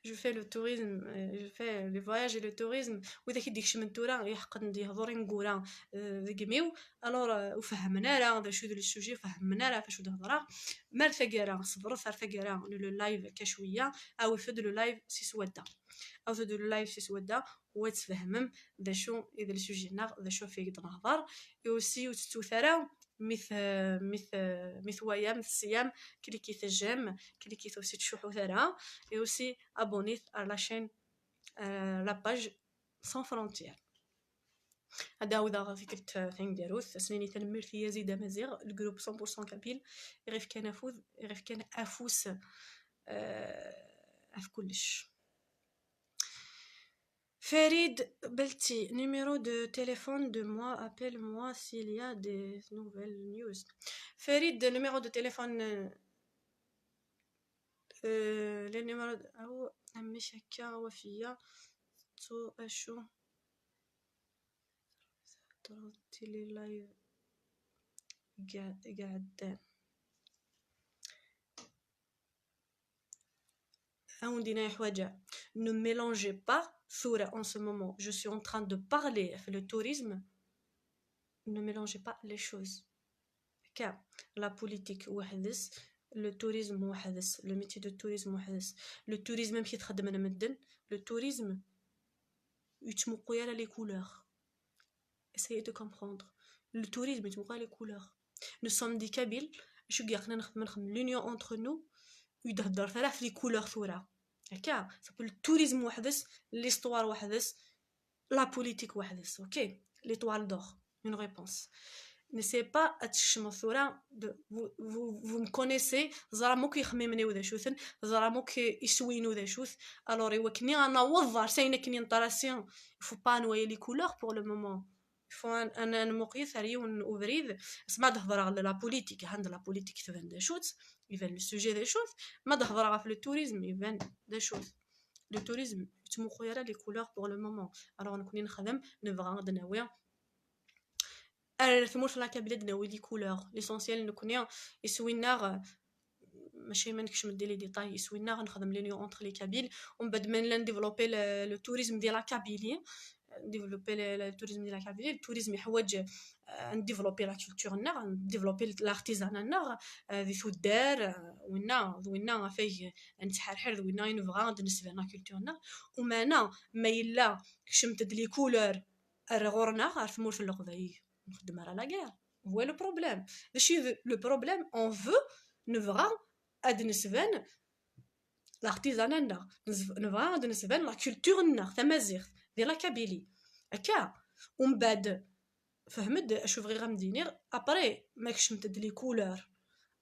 je fais le tourisme je fais les voyages et le tourisme وإذا كي ديك الشمن تورا يحق ندي هضوري نقورا ذقميو alors وفهمنا راه هذا شو ذا السوجي فهمنا راه فاش هضره مال ثقيرا صبر صار ثقيرا لو لايف كشويه او يفد لو لايف سي سودا او فد لو لايف سي سودا وتفهمم ذا شو اذا السوجي ناغ ذا شو فيك نهضر اوسي وتتوثرا مث ويا مث الصيام كليكي تجام كليكي توسي تشوحو ثرا et aussi abonnez à la chaîne la page Sans Frontières. هذا هو ذا فكرة ثين داروث سنيني تنمر في يزيد مزيغ الجروب 100% كابيل غير كان افوس اف كلش Farid Belti, numéro de téléphone de moi, appelle-moi s'il y a des nouvelles news. Farid, numéro de téléphone, le numéro أو مش هكا وفية تو أشو طردتي لي لايف قاعدين عندنا حواجة. Ne mélangez pas ثورة en ce moment. Je suis en train de parler le tourisme. Ne mélangez pas les choses. Car la politique وحدث, le tourisme وحدث, le métier de tourisme وحدث. Le tourisme même qui يتخدم أنا مدن. Le tourisme يتمقوا على les couleurs. Essayez de comprendre. Le tourisme يتمقوا على les couleurs. Nous sommes des Kabyles. شو قاعدين نخدم l'union entre nous. يدهدر ثلاث لي كولور ثورة هكا صافي التوريزم وحدث ليستوار وحدث لا بوليتيك وحدث اوكي ليطوال دور une réponse n'essayez pas اتشمو ثورة vous me connaissez زرامو كيخممني وذا شوثن زرامو كيسوينو ذا شوث الوغ يوكني انا وضر ساينا كني انطراسيون يفو با نوايا لي كولور بور لو مومون انا نمقيث ريون اوفريد اسمع تهضر على لا بوليتيك عند لا بوليتيك تبان دا شوت يبان لو سوجي دا شوت ما تهضر في لو توريزم يبان دا شوت لو توريزم تمو خويا لي كولور بور لو مومون الوغ نكوني نخدم نبغى غد ناوي ثمور في لاكا بلاد ناوي لي كولور ليسونسيال نكوني يسوينا ماشي ما نكش ندير لي ديتاي يسوينا غنخدم لي نيو اونتر لي كابيل ومن بعد ما نديفلوبي لو توريزم ديال لا كابيلي نديفلوبي le tourisme ديال الكابيلي التوريزم يحوج نديفلوبي لا كولتور ناغ نديفلوبي لارتيزان ناغ ذي ثدار وينا فيه نتحرحر وينا ينبغى نسبه لا كولتور ناغ ومانا ما يلا كشمت لي كولور غورنا عارف مول في القضاي نخدم على لا غير هو لو بروبليم ماشي لو بروبليم اون فو نبغى اد نسبان لارتيزان ناغ نبغى اد نسبان لا كولتور ناغ تمازيغ ديال لا كابيلي هكا ومن بعد فهمت اشوف غير غندير ابري ماكش متد لي كولور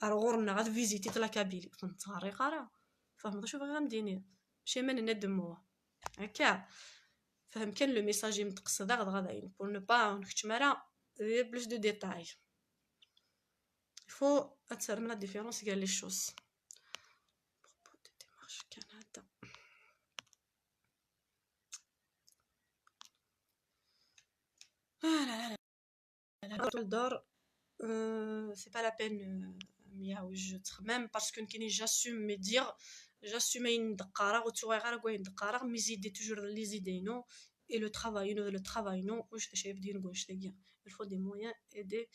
غورنا غاد فيزيتي لا كابيلي نتهري قرا فهمت شوف غير غندير ماشي من ندموا هكا فهم كان لو ميساج متقصد غاداين بور نو با نكتم راه بلوس دو ديتاي فو اتسر من لا ديفيرونس قال لي شوز كان هذا الدار c'est pas la peine مياوج تخمم باسكو كاين j'assume me dire j'assume ندقارا وتوغا غير ندقارا مي زيدي توجور لي زيدينو et le travail non واش شايف دير نقولش تاعي il faut des moyens et des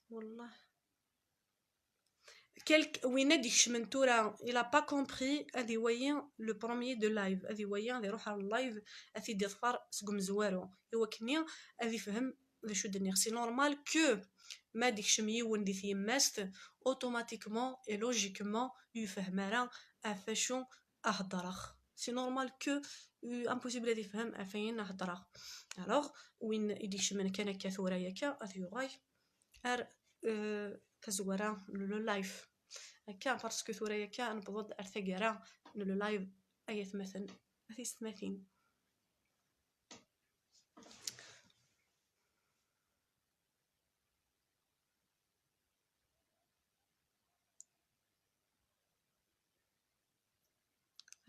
والله وين ديكش من تورا il a pas compris هذه ويا لو بروميي دو لايف هذه ويا غادي يروح على اللايف هذه دير فار سقم زوارو ايوا كنيا هذه فهم واش دنيا سي نورمال كو ما ديكش ميون دي في ماست اوتوماتيكمون اي لوجيكمون يفهم راه افاشو اهضرخ سي نورمال كو امبوسيبل هذه يفهم افين اهضرخ الوغ وين يديكش من كان كثوره ياكا هذه غاي ار كزوارا لو لايف هكا باسكو ثوريا كا نبض ارثقرا لو لايف ايث مثلا اثيس مثين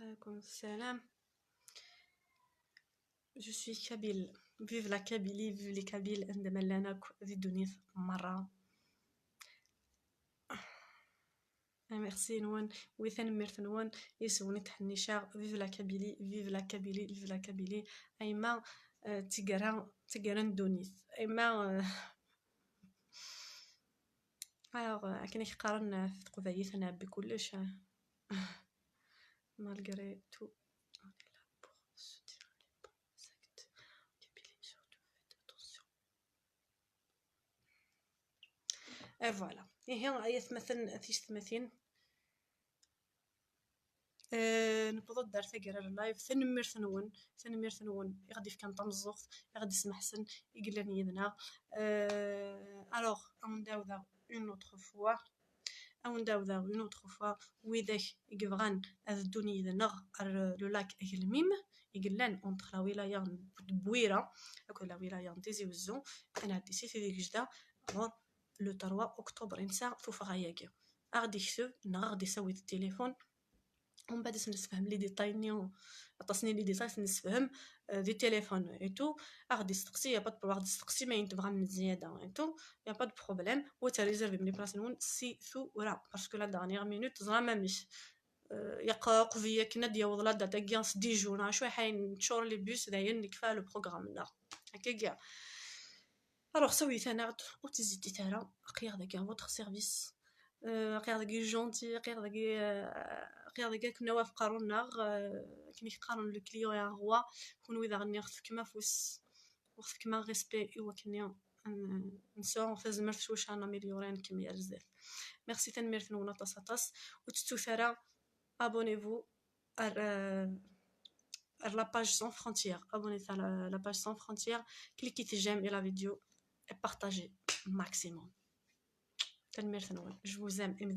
عليكم السلام جو سوي كابيل فيف لا كابيلي فيف لي كابيل عندما لنا في الدنيا مره ميرسي نوان ويثن ميرث نوان يسوني تحنيشا فيف لا كابيلي فيف لا كابيلي فيف لا كابيلي ايما تيغران دونيس ايما الوغ كاين يقارن في تقضايث انا بكلش malgré tout on est là pour se dire les bons actes Kabylie surtout faites attention et voilà هي ايث مثلا ثيش ثمثين نبض دار ثقرا اللايف ثنمير ثنون يغدي في كان طمزوخ يغدي يسمح حسن يقلني يدنا الوغ on do that une autre fois او نداو une autre fois ويداك يبغان الدنيا نغ لو لاك الميم يقلان اونتر لا ولايه بويره اكو لا ولايه تيزي وزو انا دي سيتي ديك جدا غور لو 3 اكتوبر انسا فوف غاياكي غادي يكتب غادي يسوي التليفون ومن بعد نفهم لي ديتاي نيو عطاسني لي ديتاي نفهم دي تليفون اي تو غادي يستقسي يا با غادي يستقسي ما ينتبغى من زياده اي تو يا با دو بروبليم و تا ريزيرفي من لي بلاص نون سي ثو ورا باسكو لا دانيير مينوت زرا ما مش يقاق فيا كنا ديال لا داتا كيانس دي جور شويه حين تشور لي بوس داين نكفى لو بروغرام لا هكا كاع الوغ سويت انا وتزيدي تالا قيا داك فوتر سيرفيس قيا داك جونتي قيا داك كنا وافقارونا كي يقارن لو كليون يا روا كون اذا غني خف كما فوس وخف كما ريسبي ايوا كني نسوا فازمرت واش انا مليورين كميه بزاف ميرسي تنميرت نونا طاس وتتو ثرا abonnez-vous à la page sans frontières. Abonnez-vous à la page sans frontières. Cliquez j'aime et la vidéo et partagez maximum. Je vous aime et me